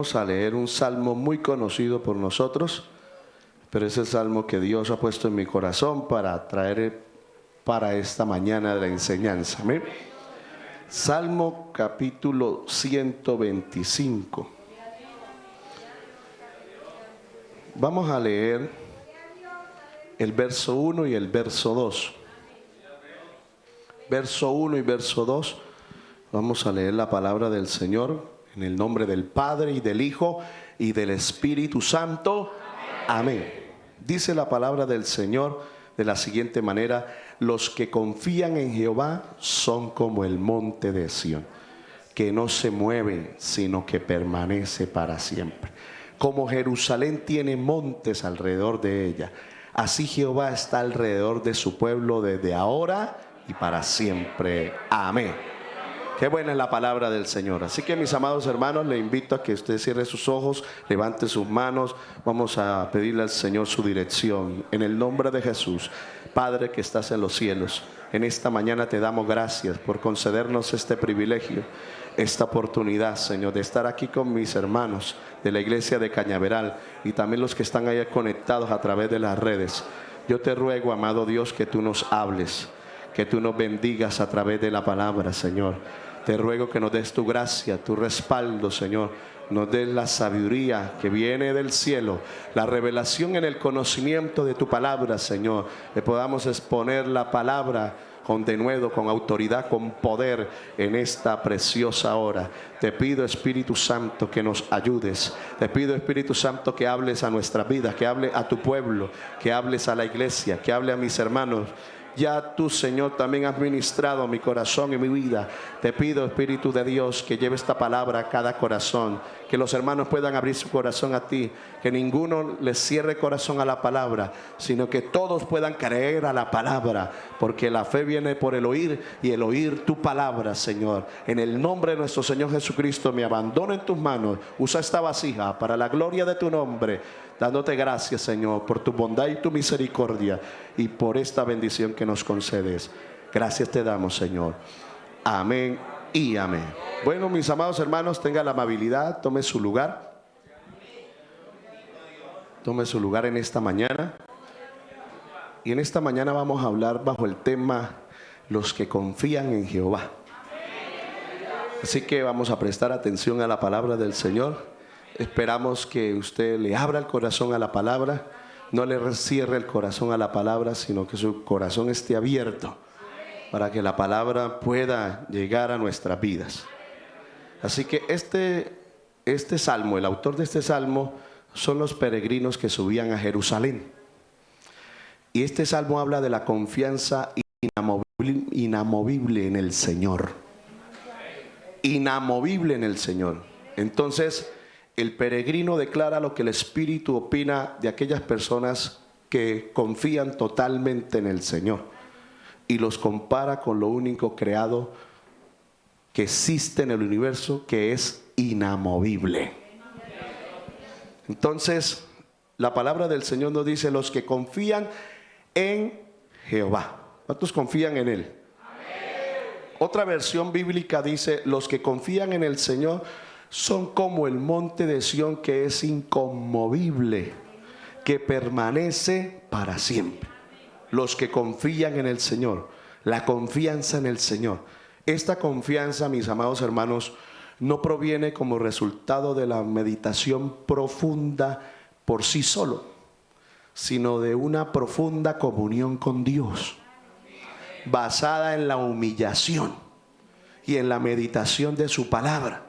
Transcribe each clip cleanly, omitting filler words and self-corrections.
Vamos a leer un salmo muy conocido por nosotros, pero es el salmo que Dios ha puesto en mi corazón para traer para esta mañana de la enseñanza. ¿Amén? Salmo capítulo 125. Vamos a leer el verso 1 y el verso 2. Verso 1 y verso 2. Vamos a leer la palabra del Señor. En el nombre del Padre, y del Hijo, y del Espíritu Santo. Amén. Dice la palabra del Señor de la siguiente manera: los que confían en Jehová son como el monte de Sión, que no se mueve, sino que permanece para siempre. Como Jerusalén tiene montes alrededor de ella, así Jehová está alrededor de su pueblo desde ahora y para siempre. Amén. Qué buena es la palabra del Señor. Así que, mis amados hermanos, le invito a que usted cierre sus ojos, levante sus manos. Vamos a pedirle al Señor su dirección. En el nombre de Jesús. Padre que estás en los cielos, en esta mañana te damos gracias por concedernos este privilegio, esta oportunidad, Señor, de estar aquí con mis hermanos de la iglesia de Cañaveral y también los que están allá conectados a través de las redes. Yo te ruego, amado Dios, que tú nos hables, que tú nos bendigas a través de la palabra, Señor. Te ruego que nos des tu gracia, tu respaldo, Señor. Nos des la sabiduría que viene del cielo, la revelación en el conocimiento de tu palabra, Señor. Que podamos exponer la palabra con denuedo, con autoridad, con poder en esta preciosa hora. Te pido, Espíritu Santo, que nos ayudes. Te pido, Espíritu Santo, que hables a nuestra vida, que hable a tu pueblo, que hables a la iglesia, que hable a mis hermanos. Ya tú, Señor, también has ministrado mi corazón y mi vida. Te pido, Espíritu de Dios, que lleve esta palabra a cada corazón, que los hermanos puedan abrir su corazón a ti, que ninguno les cierre corazón a la palabra, sino que todos puedan creer a la palabra, porque la fe viene por el oír y el oír tu palabra, Señor. En el nombre de nuestro Señor Jesucristo me abandono en tus manos. Usa esta vasija para la gloria de tu nombre, dándote gracias, Señor, por tu bondad y tu misericordia y por esta bendición que nos concedes. Gracias te damos, Señor. Amén y amén. Bueno, mis amados hermanos, tenga la amabilidad, tome su lugar. Tome su lugar en esta mañana. Y en esta mañana vamos a hablar bajo el tema los que confían en Jehová. Así que vamos a prestar atención a la palabra del Señor. Esperamos que usted le abra el corazón a la palabra, no le cierre el corazón a la palabra, sino que su corazón esté abierto para que la palabra pueda llegar a nuestras vidas. Así que este salmo, el autor de este salmo, son los peregrinos que subían a Jerusalén. Y este salmo habla de la confianza inamovible en el Señor. Inamovible en el Señor. Entonces, el peregrino declara lo que el Espíritu opina de aquellas personas que confían totalmente en el Señor y los compara con lo único creado que existe en el universo, que es inamovible. Entonces, la palabra del Señor nos dice: los que confían en Jehová. ¿Cuántos confían en Él? Amén. Otra versión bíblica dice: los que confían en el Señor son como el monte de Sión, que es inconmovible, que permanece para siempre. Los que confían en el Señor, la confianza en el Señor. Esta confianza, mis amados hermanos, no proviene como resultado de la meditación profunda por sí solo, sino de una profunda comunión con Dios, basada en la humillación y en la meditación de su palabra.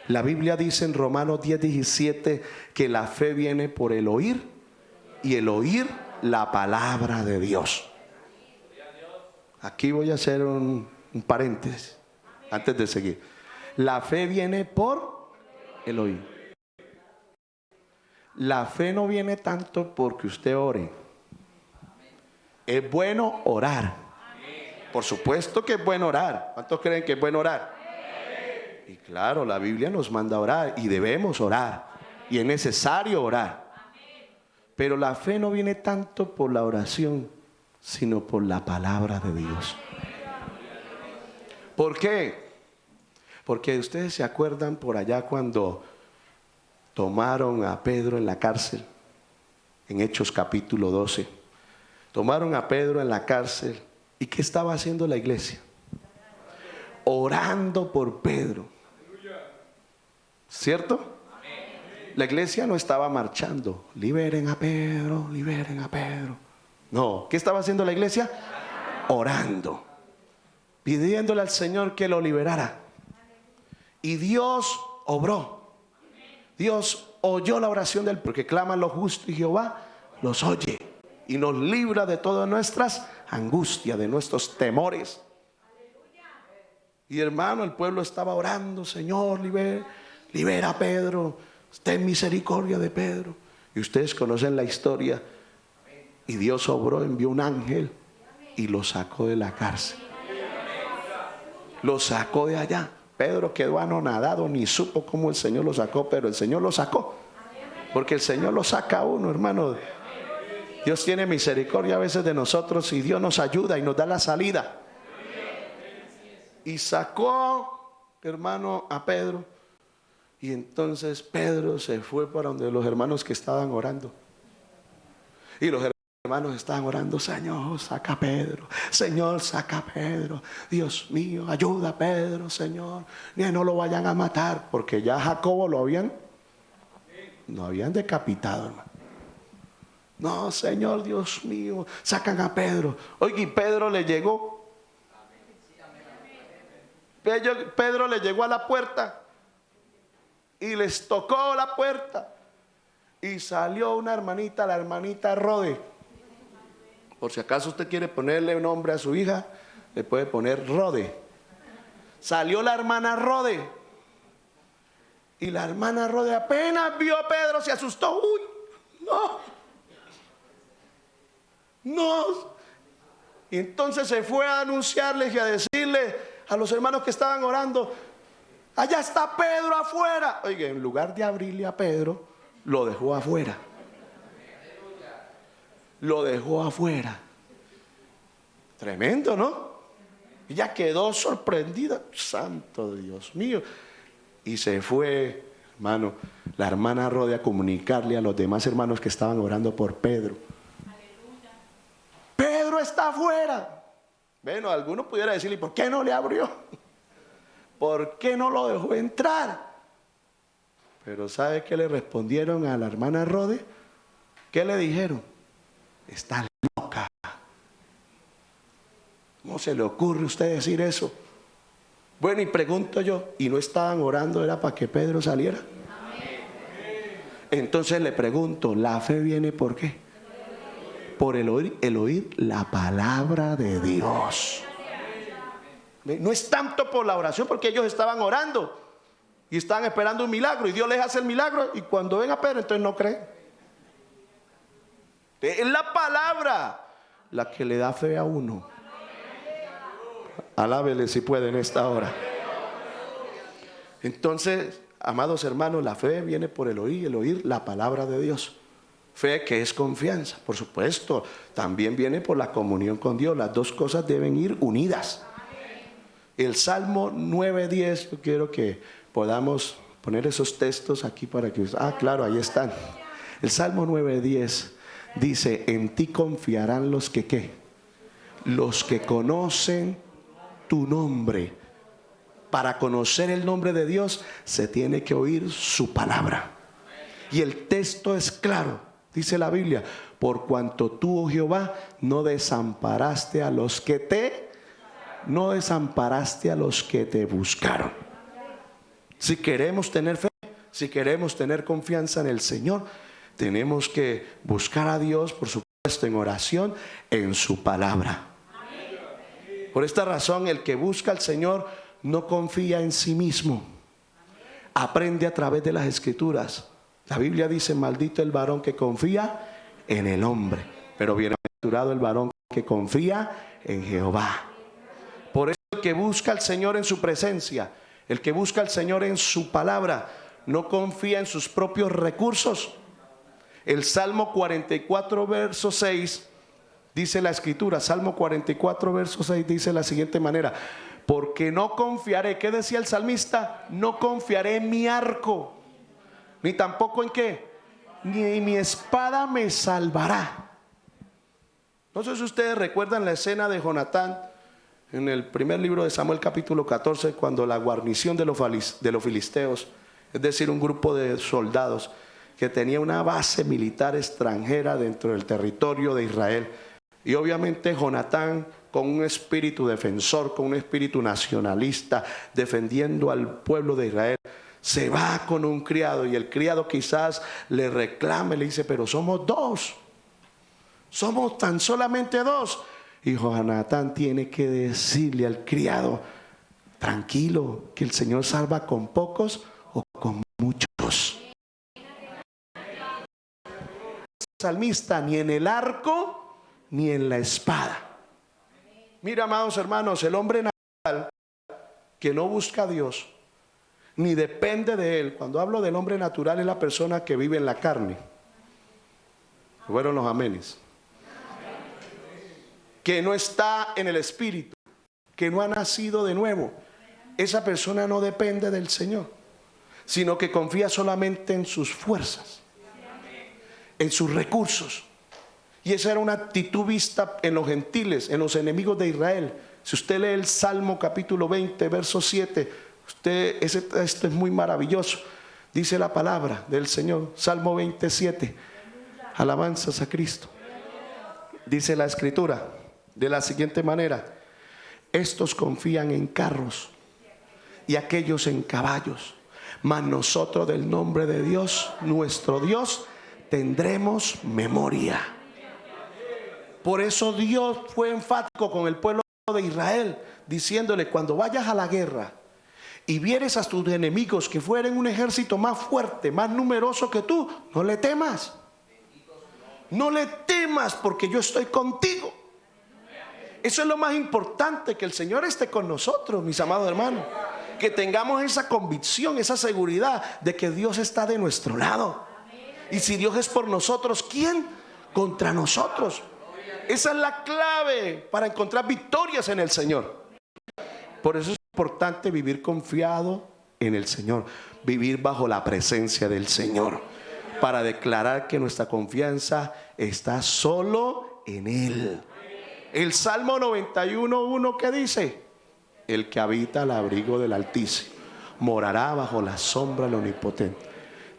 La Biblia dice en Romanos 10:17 que la fe viene por el oír y el oír la palabra de Dios. Aquí voy a hacer un paréntesis antes de seguir. La fe viene por el oír. La fe no viene tanto porque usted ore. Es bueno orar. Por supuesto que es bueno orar. ¿Cuántos creen que es bueno orar? Y claro, la Biblia nos manda a orar y debemos orar. Y es necesario orar. Pero la fe no viene tanto por la oración, sino por la palabra de Dios. ¿Por qué? Porque ustedes se acuerdan por allá cuando tomaron a Pedro en la cárcel, en Hechos capítulo 12. Tomaron a Pedro en la cárcel. ¿Y qué estaba haciendo la iglesia? Orando por Pedro. ¿Cierto? La iglesia no estaba marchando. Liberen a Pedro, liberen a Pedro. No, ¿qué estaba haciendo la iglesia? Orando, pidiéndole al Señor que lo liberara. Y Dios obró. Dios oyó la oración del, porque claman los justos y Jehová los oye y nos libra de todas nuestras angustias, de nuestros temores. Y hermano, el pueblo estaba orando: Señor, libera a Pedro, ten misericordia de Pedro. Y ustedes conocen la historia. Y Dios obró, envió un ángel y lo sacó de la cárcel. Lo sacó de allá. Pedro quedó anonadado, ni supo cómo el Señor lo sacó, pero el Señor lo sacó. Porque el Señor lo saca a uno, hermano. Dios tiene misericordia a veces de nosotros y Dios nos ayuda y nos da la salida. Y sacó, hermano, a Pedro. Y entonces Pedro se fue para donde los hermanos que estaban orando. Y los hermanos estaban orando: Señor, saca a Pedro. Señor, saca a Pedro. Dios mío, ayuda a Pedro, Señor. Ni no lo vayan a matar. Porque ya a Jacobo lo habían decapitado, hermano. No, Señor, Dios mío, sacan a Pedro. Oye, y Pedro le llegó. Pedro le llegó a la puerta y les tocó la puerta. Y salió una hermanita, la hermanita Rode. Por si acaso usted quiere ponerle un nombre a su hija, le puede poner Rode. Salió la hermana Rode. Y la hermana Rode apenas vio a Pedro, se asustó. Uy, no. Y entonces se fue a anunciarles y a decirle a los hermanos que estaban orando: allá está Pedro afuera. Oiga, en lugar de abrirle a Pedro, lo dejó afuera. Lo dejó afuera. Tremendo, ¿no? Ella quedó sorprendida. Santo Dios mío. Y se fue, hermano, la hermana Rode a comunicarle a los demás hermanos que estaban orando por Pedro: Pedro está afuera. Bueno, alguno pudiera decirle: ¿por qué no le abrió? ¿Por qué no lo dejó entrar? Pero ¿sabe qué le respondieron a la hermana Rode? ¿Qué le dijeron? Está loca. ¿Cómo se le ocurre a usted decir eso? Bueno, y pregunto yo, ¿y no estaban orando era para que Pedro saliera? Entonces le pregunto, ¿la fe viene por qué? Por el oír la palabra de Dios. No es tanto por la oración, porque ellos estaban orando y estaban esperando un milagro, y Dios les hace el milagro, y cuando ven a Pedro, entonces no creen. Es la palabra la que le da fe a uno. Alábele si puede en esta hora. Entonces, amados hermanos, la fe viene por el oír la palabra de Dios. Fe que es confianza, por supuesto, también viene por la comunión con Dios. Las dos cosas deben ir unidas. El Salmo 9:10, yo quiero que podamos poner esos textos aquí para que... claro, ahí están. El Salmo 9:10 dice: en ti confiarán los que ¿qué? Los que conocen tu nombre. Para conocer el nombre de Dios se tiene que oír su palabra. Y el texto es claro. Dice la Biblia: por cuanto tú, oh Jehová, no desamparaste a los que te buscaron. Si queremos tener fe, si queremos tener confianza en el Señor, tenemos que buscar a Dios, por supuesto, en oración, en su palabra. Por esta razón, el que busca al Señor no confía en sí mismo. Aprende a través de las Escrituras. La Biblia dice: maldito el varón que confía en el hombre, pero bienaventurado el varón que confía en Jehová. Por eso el que busca al Señor en su presencia, el que busca al Señor en su palabra, no confía en sus propios recursos. El Salmo 44 verso 6 dice la Escritura, Salmo 44 verso 6 dice de la siguiente manera: porque no confiaré, ¿qué decía el salmista? No confiaré en mi arco, Ni tampoco en qué. Ni mi espada me salvará. No sé si ustedes recuerdan la escena de Jonatán en el primer libro de Samuel capítulo 14, cuando la guarnición de los filisteos, es decir, un grupo de soldados que tenía una base militar extranjera dentro del territorio de Israel. Y obviamente Jonatán, con un espíritu defensor, con un espíritu nacionalista, defendiendo al pueblo de Israel, se va con un criado, y el criado quizás le reclame, le dice: pero somos dos, somos tan solamente dos. Y Jonatán tiene que decirle al criado: tranquilo, que el Señor salva con pocos o con muchos. Salmista, ni en el arco ni en la espada. Mira, amados hermanos, el hombre natural que no busca a Dios ni depende de Él. Cuando hablo del hombre natural, es la persona que vive en la carne. Fueron los amenes. Que no está en el espíritu, que no ha nacido de nuevo. Esa persona no depende del Señor, sino que confía solamente en sus fuerzas, en sus recursos. Y esa era una actitud vista en los gentiles, en los enemigos de Israel. Si usted lee el Salmo capítulo 20, verso 7, esto es muy maravilloso. Dice la palabra del Señor, Salmo 27, alabanzas a Cristo. Dice la escritura de la siguiente manera: estos confían en carros y aquellos en caballos, mas nosotros del nombre de Dios, nuestro Dios, tendremos memoria. Por eso Dios fue enfático con el pueblo de Israel, diciéndole: cuando vayas a la guerra y vieres a tus enemigos que fueren un ejército más fuerte, más numeroso que tú, no le temas. No le temas, porque yo estoy contigo. Eso es lo más importante, que el Señor esté con nosotros, mis amados hermanos. Que tengamos esa convicción, esa seguridad de que Dios está de nuestro lado. Y si Dios es por nosotros, ¿quién contra nosotros? Esa es la clave para encontrar victorias en el Señor. Por eso es importante vivir confiado en el Señor, vivir bajo la presencia del Señor, para declarar que nuestra confianza está solo en Él. El Salmo 91:1, ¿qué dice? El que habita al abrigo del Altísimo morará bajo la sombra del Omnipotente.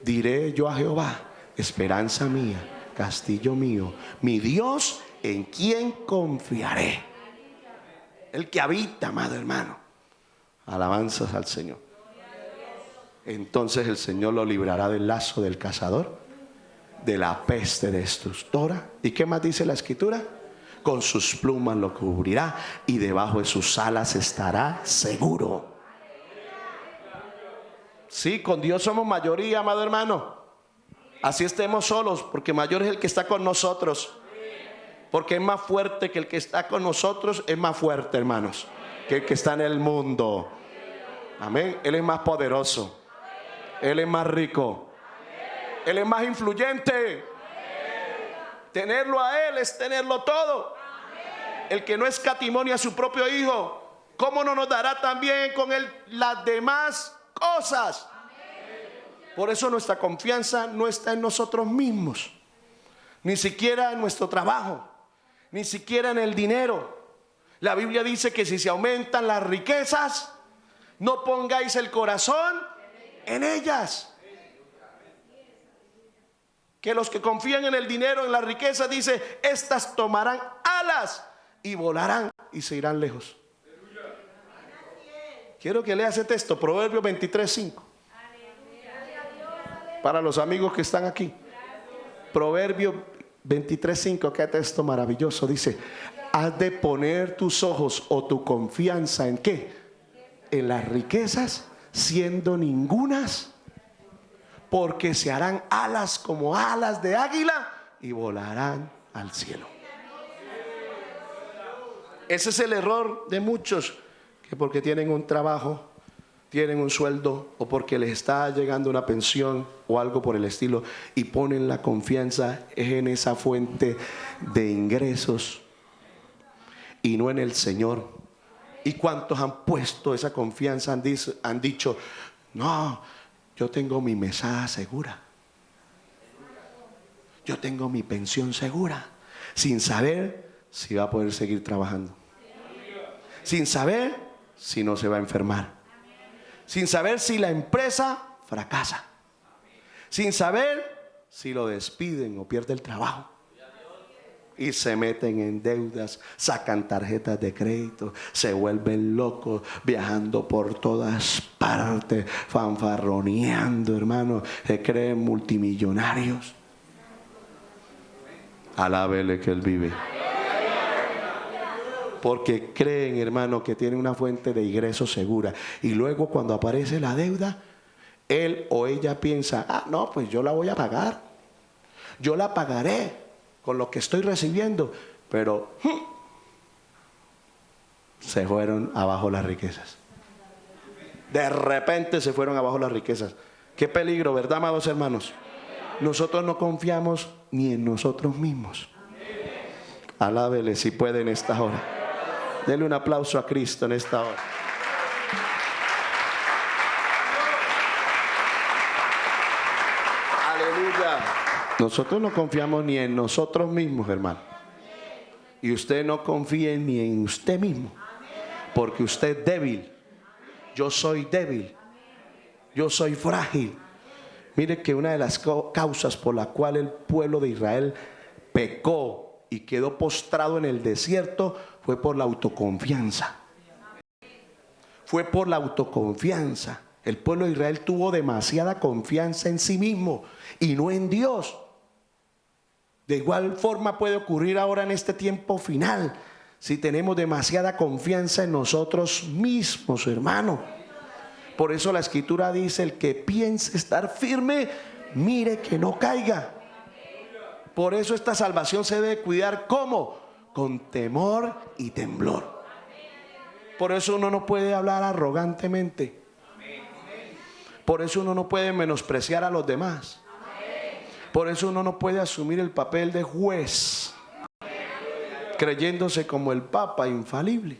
Diré yo a Jehová: esperanza mía, castillo mío, mi Dios, en quien confiaré. El que habita, amado hermano. Alabanzas al Señor. Entonces el Señor lo librará del lazo del cazador, de la peste destructora. ¿Y qué más dice la escritura? Con sus plumas lo cubrirá y debajo de sus alas estará seguro. Sí, con Dios somos mayoría, amado hermano. Así estemos solos, porque mayor es el que está con nosotros. Porque es más fuerte que el que está con nosotros, es más fuerte, hermanos, que el que está en el mundo. Amén. Él es más poderoso. Él es más rico. Él es más influyente. Tenerlo a Él es tenerlo todo. El que no escatimó ni a su propio Hijo, ¿cómo no nos dará también con Él las demás cosas? Por eso nuestra confianza no está en nosotros mismos, ni siquiera en nuestro trabajo, ni siquiera en el dinero. La Biblia dice que si se aumentan las riquezas, no pongáis el corazón en ellas. Que los que confían en el dinero, en la riqueza, dice: estas tomarán alas y volarán y se irán lejos. Quiero que lea ese texto, Proverbios 23:5. Para los amigos que están aquí, Proverbios 23:5, qué texto maravilloso. Dice: has de poner tus ojos o tu confianza ¿en qué? En las riquezas, siendo ningunas, porque se harán alas como alas de águila y volarán al cielo. Ese es el error de muchos, que porque tienen un trabajo, tienen un sueldo, o porque les está llegando una pensión o algo por el estilo, y ponen la confianza en esa fuente de ingresos y no en el Señor. ¿Y cuántos han puesto esa confianza? Han dicho: no, yo tengo mi mesada segura. Yo tengo mi pensión segura, sin saber si va a poder seguir trabajando, sin saber si no se va a enfermar, sin saber si la empresa fracasa, sin saber si lo despiden o pierde el trabajo. Y se meten en deudas, sacan tarjetas de crédito, se vuelven locos, viajando por todas partes, fanfarroneando, hermano, se creen multimillonarios. Alábele que Él vive. Porque creen, hermano, que tienen una fuente de ingreso segura. Y luego cuando aparece la deuda, él o ella piensa, no, pues yo la voy a pagar. Yo la pagaré con lo que estoy recibiendo. Pero se fueron abajo las riquezas. De repente se fueron abajo las riquezas. Qué peligro, ¿verdad, amados hermanos? Nosotros no confiamos ni en nosotros mismos. Alábele si puede en esta hora. Denle un aplauso a Cristo en esta hora. Aleluya. Nosotros no confiamos ni en nosotros mismos, hermano. Y usted no confíe ni en usted mismo, porque usted es débil. Yo soy débil. Yo soy frágil. Mire que una de las causas por la cual el pueblo de Israel pecó y quedó postrado en el desierto fue por la autoconfianza. Fue por la autoconfianza. El pueblo de Israel tuvo demasiada confianza en sí mismo y no en Dios. De igual forma puede ocurrir ahora en este tiempo final, si tenemos demasiada confianza en nosotros mismos, hermano. Por eso la Escritura dice: el que piense estar firme, mire que no caiga. Por eso esta salvación se debe cuidar, ¿cómo? Con temor y temblor. Por eso uno no puede hablar arrogantemente. Por eso uno no puede menospreciar a los demás. Por eso uno no puede asumir el papel de juez, creyéndose como el Papa infalible.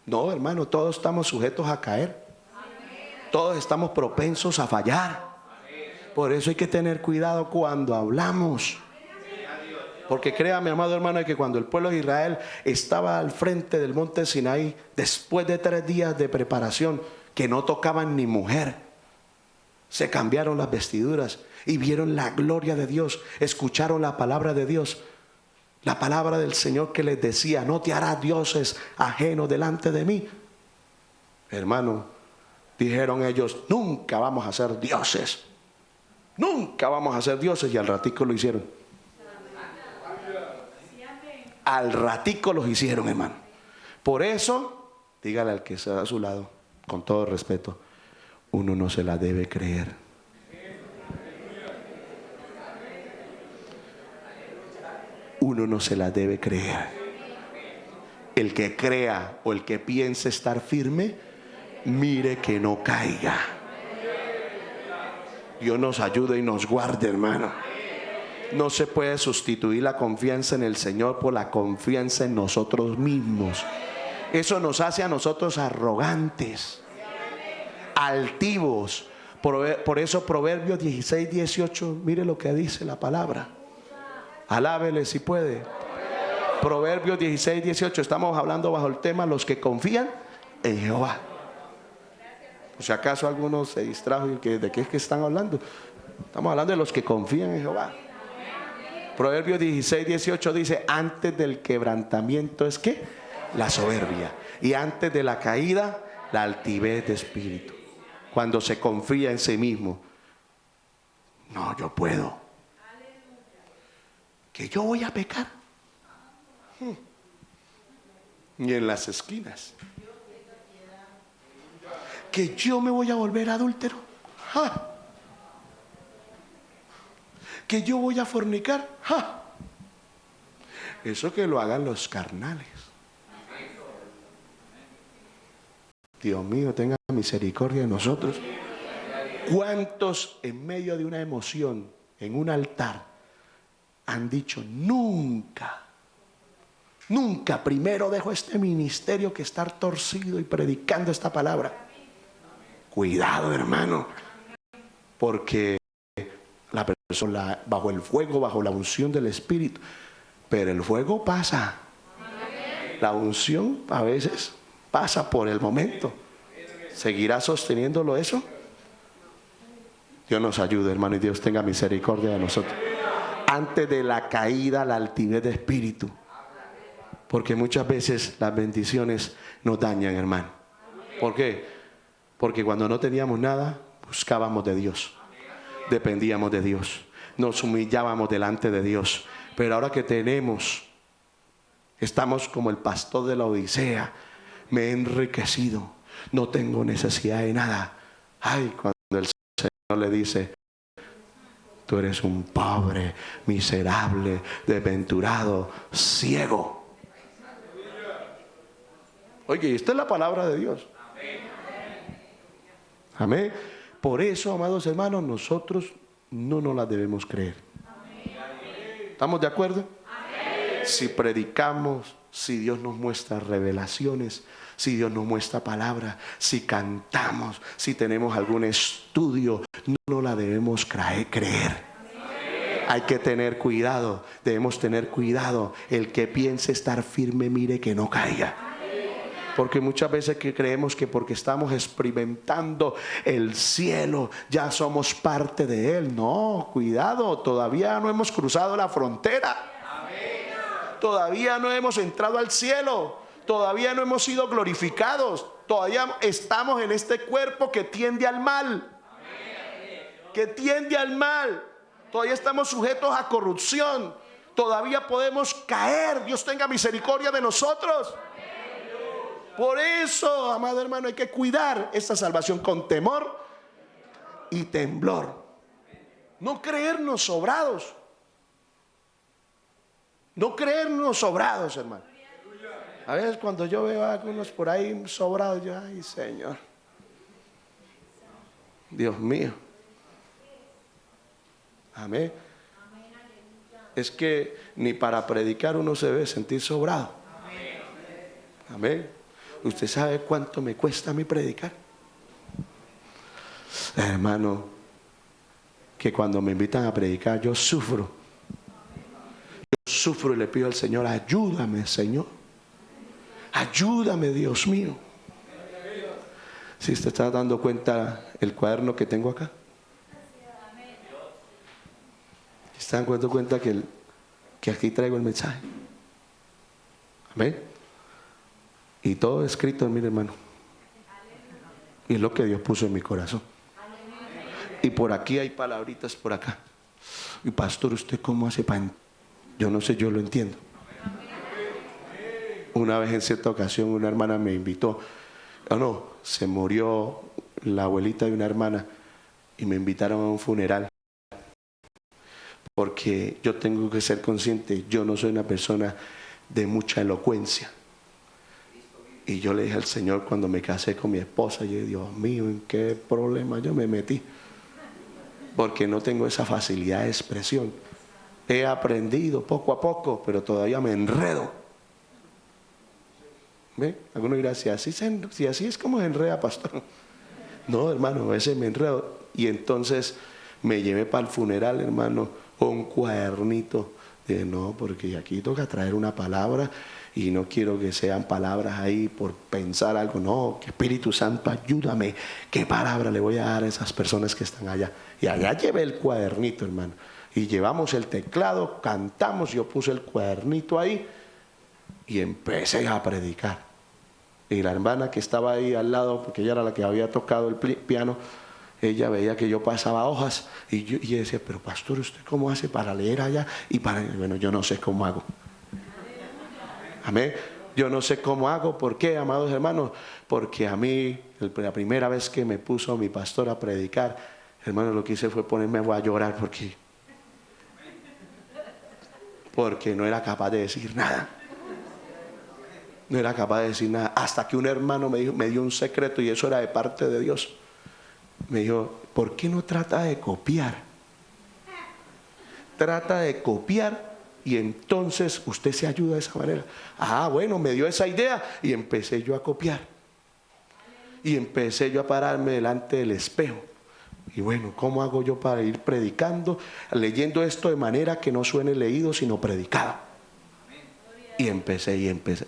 No, hermano, todos estamos sujetos a caer. Todos estamos propensos a fallar. Por eso hay que tener cuidado cuando hablamos. Porque créame, amado hermano, que cuando el pueblo de Israel estaba al frente del monte Sinaí, después de 3 días de preparación, que no tocaban ni mujer, se cambiaron las vestiduras y vieron la gloria de Dios, escucharon la palabra de Dios, la palabra del Señor que les decía: no te harás dioses ajenos delante de mí. Hermano, dijeron ellos: nunca vamos a ser dioses, nunca vamos a ser dioses. Y al ratico lo hicieron. Al ratico los hicieron, hermano. Por eso, dígale al que está a su lado, con todo respeto: uno no se la debe creer. Uno no se la debe creer. El que crea o el que piense estar firme, mire que no caiga. Dios nos ayude y nos guarde, hermano. No se puede sustituir la confianza en el Señor por la confianza en nosotros mismos. Eso nos hace a nosotros arrogantes, altivos. Por eso Proverbios 16:18, mire lo que dice la palabra. Alábele si puede. Proverbios 16:18. Estamos hablando bajo el tema: los que confían en Jehová. O si acaso algunos se distrajo y ¿de qué es que están hablando? Estamos hablando de los que confían en Jehová. Proverbios 16:18 dice: antes del quebrantamiento es ¿qué? La soberbia, y antes de la caída la altivez de espíritu. Cuando se confía en sí mismo: no, yo puedo, que yo voy a pecar. Y en las esquinas, que yo me voy a volver adúltero. Que yo voy a fornicar. Eso que lo hagan los carnales. Dios mío, tenga misericordia de nosotros. ¿Cuántos en medio de una emoción, en un altar, han dicho: nunca, primero dejo este ministerio que estar torcido y predicando esta palabra? Cuidado, hermano, porque la persona bajo el fuego, bajo la unción del Espíritu, pero el fuego pasa. La unción a veces pasa por el momento. ¿Seguirá sosteniéndolo eso? Dios nos ayude, hermano, y Dios tenga misericordia de nosotros. Antes de la caída, la altivez de espíritu. Porque muchas veces las bendiciones nos dañan, hermano. ¿Por qué? Porque cuando no teníamos nada, buscábamos de Dios. Dependíamos de Dios. Nos humillábamos delante de Dios. Pero ahora que tenemos, estamos como el pastor de la Odisea. Me he enriquecido. No tengo necesidad de nada. Ay, cuando el Señor le dice: tú eres un pobre, miserable, desventurado, ciego. Oye, esta es la palabra de Dios. Amén. Por eso, amados hermanos, nosotros no nos la debemos creer. ¿Estamos de acuerdo? Si predicamos, si Dios nos muestra revelaciones, si Dios nos muestra palabra, si cantamos, si tenemos algún estudio, no nos la debemos creer. Hay que tener cuidado, debemos tener cuidado. El que piense estar firme, mire que no caiga. Porque muchas veces que creemos que porque estamos experimentando el cielo, ya somos parte de él. No, cuidado, todavía no hemos cruzado la frontera. Todavía no hemos entrado al cielo. Todavía no hemos sido glorificados. Todavía estamos en este cuerpo que tiende al mal. Que tiende al mal. Todavía estamos sujetos a corrupción. Todavía podemos caer. Dios tenga misericordia de nosotros. Por eso, amado hermano, hay que cuidar esta salvación con temor y temblor. No creernos sobrados. No creernos sobrados, hermano. A veces cuando yo veo a algunos por ahí sobrados, yo, ay, Señor, Dios mío. Amén. Es que ni para predicar uno se debe sentir sobrado. Amén. ¿Usted sabe cuánto me cuesta a mí predicar? Hermano, que cuando me invitan a predicar yo sufro. Yo sufro y le pido al Señor: ayúdame, Señor. Ayúdame, Dios mío. Si usted está dando cuenta el cuaderno que tengo acá, ¿están dando cuenta que aquí traigo el mensaje? Amén. Y todo escrito en mi hermano. Y es lo que Dios puso en mi corazón. Y por aquí hay palabritas por acá. Y pastor, ¿usted cómo hace para...? Yo no sé, yo lo entiendo. Una vez en cierta ocasión una hermana me invitó. Se murió la abuelita de una hermana y me invitaron a un funeral. Porque yo tengo que ser consciente, yo no soy una persona de mucha elocuencia. Y yo le dije al Señor cuando me casé con mi esposa, yo dije: Dios mío, ¿en qué problema yo me metí? Porque no tengo esa facilidad de expresión. He aprendido poco a poco, pero todavía me enredo. ¿Ve? Algunos dirán: si así es como se enreda, pastor. No, hermano, a veces me enredo. Y entonces me llevé para el funeral, hermano, un cuadernito de porque aquí toca traer una palabra. Y no quiero que sean palabras ahí por pensar algo. No, que Espíritu Santo, ayúdame. ¿Qué palabra le voy a dar a esas personas que están allá? Y allá llevé el cuadernito, hermano. Y llevamos el teclado, cantamos, yo puse el cuadernito ahí y empecé a predicar. Y la hermana que estaba ahí al lado, porque ella era la que había tocado el piano, ella veía que yo pasaba hojas y yo decía: pero pastor, ¿usted cómo hace para leer allá? Bueno, yo no sé cómo hago. Amén. Yo no sé cómo hago. ¿Por qué, amados hermanos? Porque a mí, la primera vez que me puso mi pastor a predicar, hermano, lo que hice fue ponerme a llorar porque no era capaz de decir nada. No era capaz de decir nada. Hasta que un hermano me dio un secreto, y eso era de parte de Dios. Me dijo: ¿por qué no trata de copiar? Trata de copiar. Y entonces usted se ayuda de esa manera. Bueno, me dio esa idea y empecé yo a copiar. Y empecé yo a pararme delante del espejo. Y bueno, ¿cómo hago yo para ir predicando? Leyendo esto de manera que no suene leído, sino predicado. Y empecé.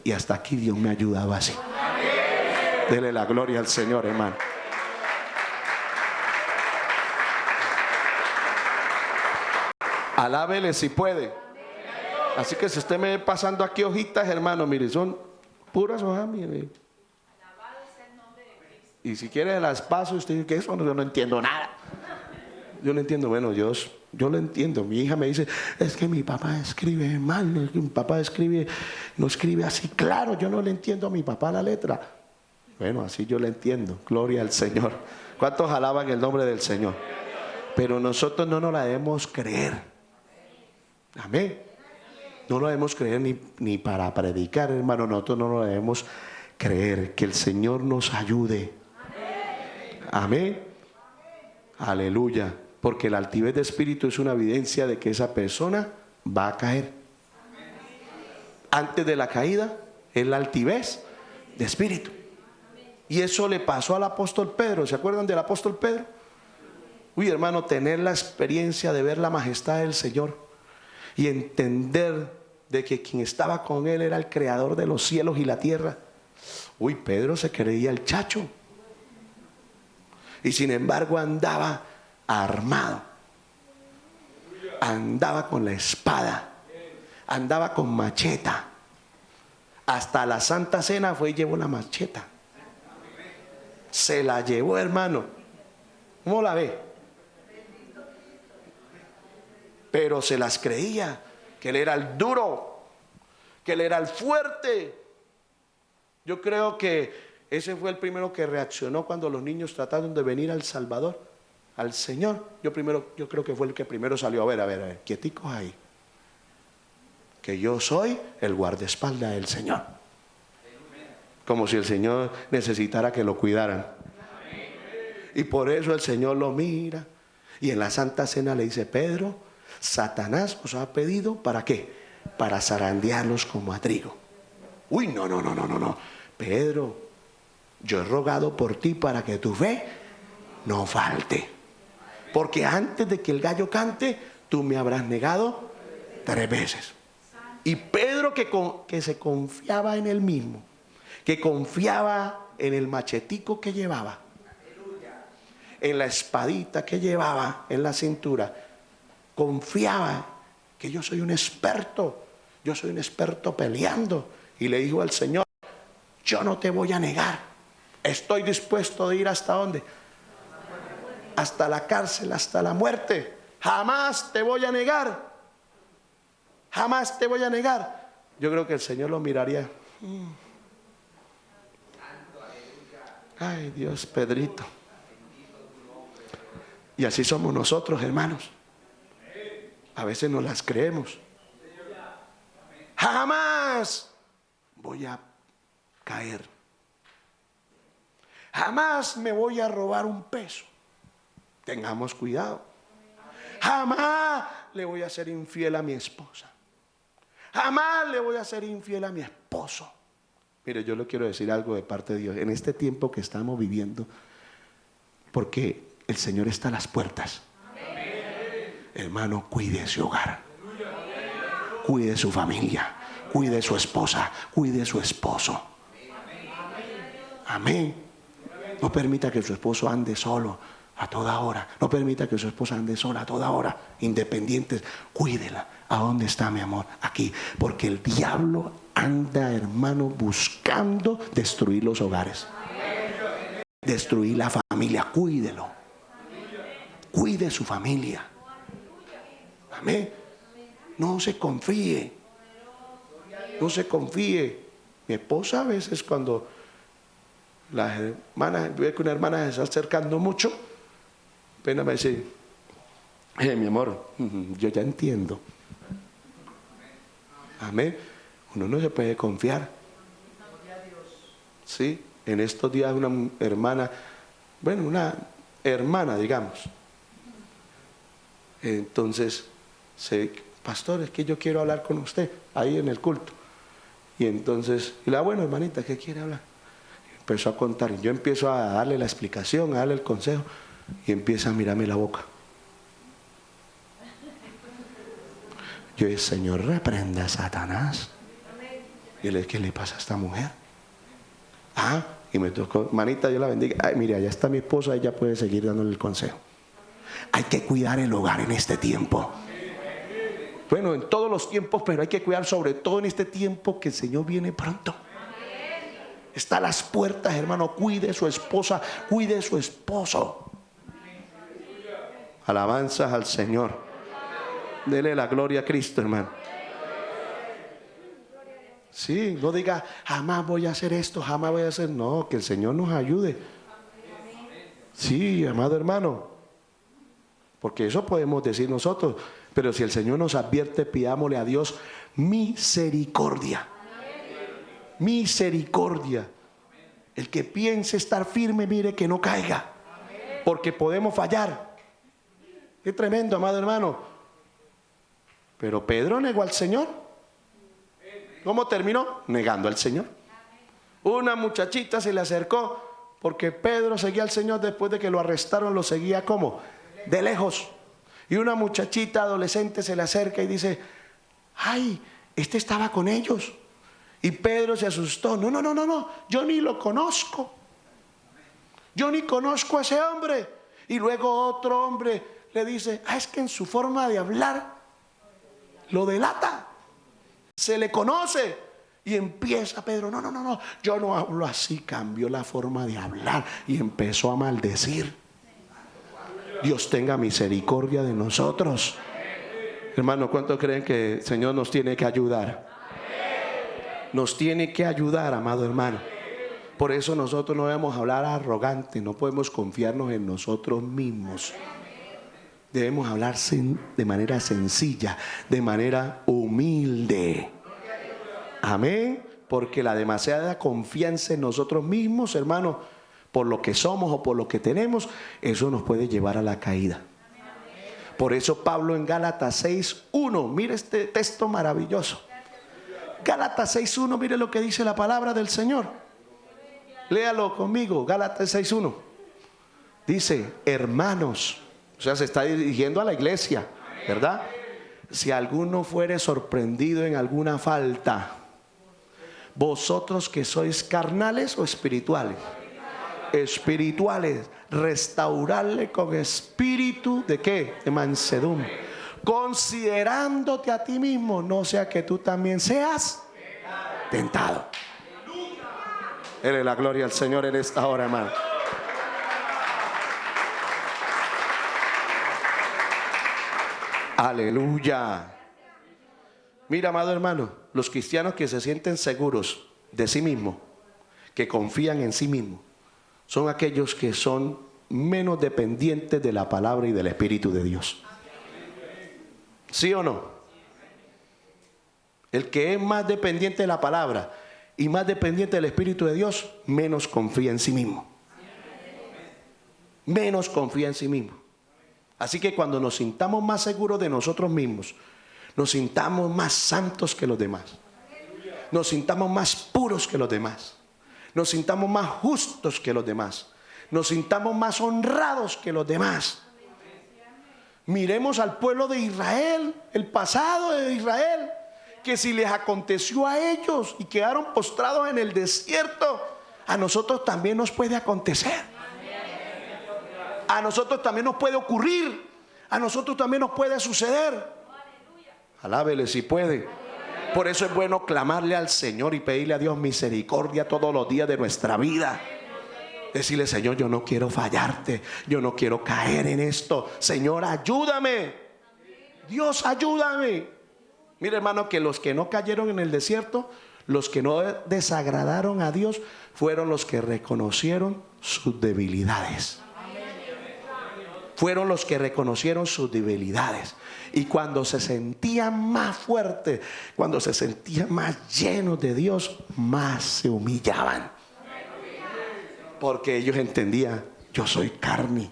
Y hasta aquí Dios me ayudaba así. Dele la gloria al Señor, hermano. Alábele si puede. Así que si usted me ve pasando aquí hojitas, hermano, mire, son puras hojas, mire. Y si quiere las paso, usted dice que eso yo no entiendo nada. Yo no entiendo. Bueno, yo lo entiendo. Mi hija me dice, es que mi papá escribe mal, es que mi papá no escribe así claro, yo no le entiendo a mi papá la letra. Bueno, así yo le entiendo. Gloria al Señor. ¿Cuántos alaban el nombre del Señor? Pero nosotros no nos la debemos creer. Amén. No lo debemos creer ni para predicar, hermano. Nosotros no lo debemos creer. Que el Señor nos ayude. Amén. Aleluya. Porque la altivez de espíritu es una evidencia de que esa persona va a caer. Antes de la caída es la altivez de espíritu. Y eso le pasó al apóstol Pedro. ¿Se acuerdan del apóstol Pedro? Uy, hermano, tener la experiencia de ver la majestad del Señor y entender de que quien estaba con él era el creador de los cielos y la tierra. Uy, Pedro se creía el chacho. Y sin embargo andaba armado. Andaba con la espada. Andaba con macheta. Hasta la Santa Cena fue y llevó la macheta. Se la llevó, hermano. ¿Cómo la ve? Pero se las creía, que él era el duro, que él era el fuerte. Yo creo que ese fue el primero que reaccionó cuando los niños trataron de venir al Salvador, al Señor. Yo creo que fue el que primero salió. A ver, quieticos ahí. Que yo soy el guardaespaldas del Señor. Como si el Señor necesitara que lo cuidaran. Y por eso el Señor lo mira. Y en la Santa Cena le dice, Pedro, Satanás os ha pedido, ¿para qué? Para zarandearlos como a trigo. Uy, no. Pedro, yo he rogado por ti para que tu fe no falte. Porque antes de que el gallo cante, tú me habrás negado 3 veces. Y Pedro que se confiaba en él mismo, que confiaba en el machetico que llevaba, en la espadita que llevaba en la cintura, confiaba que yo soy un experto peleando. Y le dijo al Señor, yo no te voy a negar, estoy dispuesto a ir hasta ¿dónde? Hasta la cárcel, hasta la muerte. Jamás te voy a negar. Jamás te voy a negar. Yo creo que el Señor lo miraría. Ay, Dios, Pedrito. Y así somos nosotros, hermanos. A veces no las creemos. Jamás voy a caer. Jamás me voy a robar un peso. Tengamos cuidado. Jamás le voy a ser infiel a mi esposa. Jamás le voy a ser infiel a mi esposo. Mire, yo le quiero decir algo de parte de Dios. En este tiempo que estamos viviendo, porque el Señor está a las puertas. Hermano, cuide su hogar. Cuide su familia. Cuide su esposa. Cuide su esposo. Amén. No permita que su esposo ande solo a toda hora. No permita que su esposa ande sola a toda hora. Independientes. Cuídela. ¿A dónde está, mi amor? Aquí. Porque el diablo anda, hermano, buscando destruir los hogares. Destruir la familia. Cuídelo. Cuide su familia. Amén. No se confíe. No se confíe. Mi esposa a veces cuando las hermanas, ve que una hermana se está acercando mucho, apenas me dice, mi amor, yo ya entiendo. Amén. Uno no se puede confiar. Sí, en estos días una hermana, digamos. Entonces, pastor, es que yo quiero hablar con usted ahí en el culto. Y entonces, hermanita, ¿qué quiere hablar? empezó a contar. Y yo empiezo a darle la explicación, a darle el consejo. Y empieza a mirarme la boca. Yo dije, Señor, reprenda a Satanás. Y él, ¿qué le pasa a esta mujer? Y me tocó, manita, yo la bendiga. Ay, mire, allá está mi esposa, ella puede seguir dándole el consejo. Hay que cuidar el hogar en este tiempo. Bueno, en todos los tiempos, pero hay que cuidar sobre todo en este tiempo que el Señor viene pronto. Está a las puertas, hermano. Cuide su esposa, cuide su esposo. Alabanzas al Señor. Dele la gloria a Cristo, hermano. Sí, no diga, jamás voy a hacer esto, jamás voy a hacer. No, que el Señor nos ayude. Sí, amado hermano. Porque eso podemos decir nosotros. Pero si el Señor nos advierte, pidámosle a Dios misericordia. Misericordia. El que piense estar firme, mire que no caiga. Porque podemos fallar. Qué tremendo, amado hermano. Pero Pedro negó al Señor. ¿Cómo terminó? Negando al Señor. Una muchachita se le acercó porque Pedro seguía al Señor después de que lo arrestaron, lo seguía ¿cómo? De lejos. Y una muchachita adolescente se le acerca y dice, ay, este estaba con ellos. Y Pedro se asustó. No, yo ni lo conozco. Yo ni conozco a ese hombre. Y luego otro hombre le dice, es que en su forma de hablar lo delata. Se le conoce. Y empieza Pedro, no, yo no hablo así. Cambió la forma de hablar y empezó a maldecir. Dios tenga misericordia de nosotros. Hermano, ¿cuántos creen que el Señor nos tiene que ayudar? Nos tiene que ayudar, amado hermano. Por eso nosotros no debemos hablar arrogante, no podemos confiarnos en nosotros mismos. Debemos hablar de manera sencilla, de manera humilde. Amén. Porque la demasiada confianza en nosotros mismos, hermano, por lo que somos o por lo que tenemos, eso nos puede llevar a la caída. Por eso Pablo en Gálatas 6:1, mire este texto maravilloso. Gálatas 6:1, mire lo que dice la palabra del Señor. Léalo conmigo, Gálatas 6:1. Dice, hermanos, o sea, se está dirigiendo a la iglesia, ¿verdad? Si alguno fuere sorprendido en alguna falta, vosotros que sois carnales o espirituales, restaurarle con espíritu de ¿qué? De mansedumbre, considerándote a ti mismo, no sea que tú también seas tentado. Dele la gloria al Señor en esta hora, hermano. Aleluya. Mira, amado hermano, los cristianos que se sienten seguros de sí mismos, que confían en sí mismos, son aquellos que son menos dependientes de la palabra y del Espíritu de Dios. ¿Sí o no? El que es más dependiente de la palabra y más dependiente del Espíritu de Dios, menos confía en sí mismo. Menos confía en sí mismo. Así que cuando nos sintamos más seguros de nosotros mismos, nos sintamos más santos que los demás, nos sintamos más puros que los demás, nos sintamos más justos que los demás, nos sintamos más honrados que los demás. Miremos al pueblo de Israel, el pasado de Israel, que si les aconteció a ellos y quedaron postrados en el desierto, a nosotros también nos puede acontecer. A nosotros también nos puede ocurrir. A nosotros también nos puede suceder. Alábele si puede. Por eso es bueno clamarle al Señor y pedirle a Dios misericordia todos los días de nuestra vida. Decirle, Señor, yo no quiero fallarte, yo no quiero caer en esto. Señor, ayúdame. Dios, ayúdame. Mire, hermano, que los que no cayeron en el desierto, los que no desagradaron a Dios, fueron los que reconocieron sus debilidades. Fueron los que reconocieron sus debilidades. Y cuando se sentían más fuertes, cuando se sentían más llenos de Dios, más se humillaban. Porque ellos entendían, yo soy carne,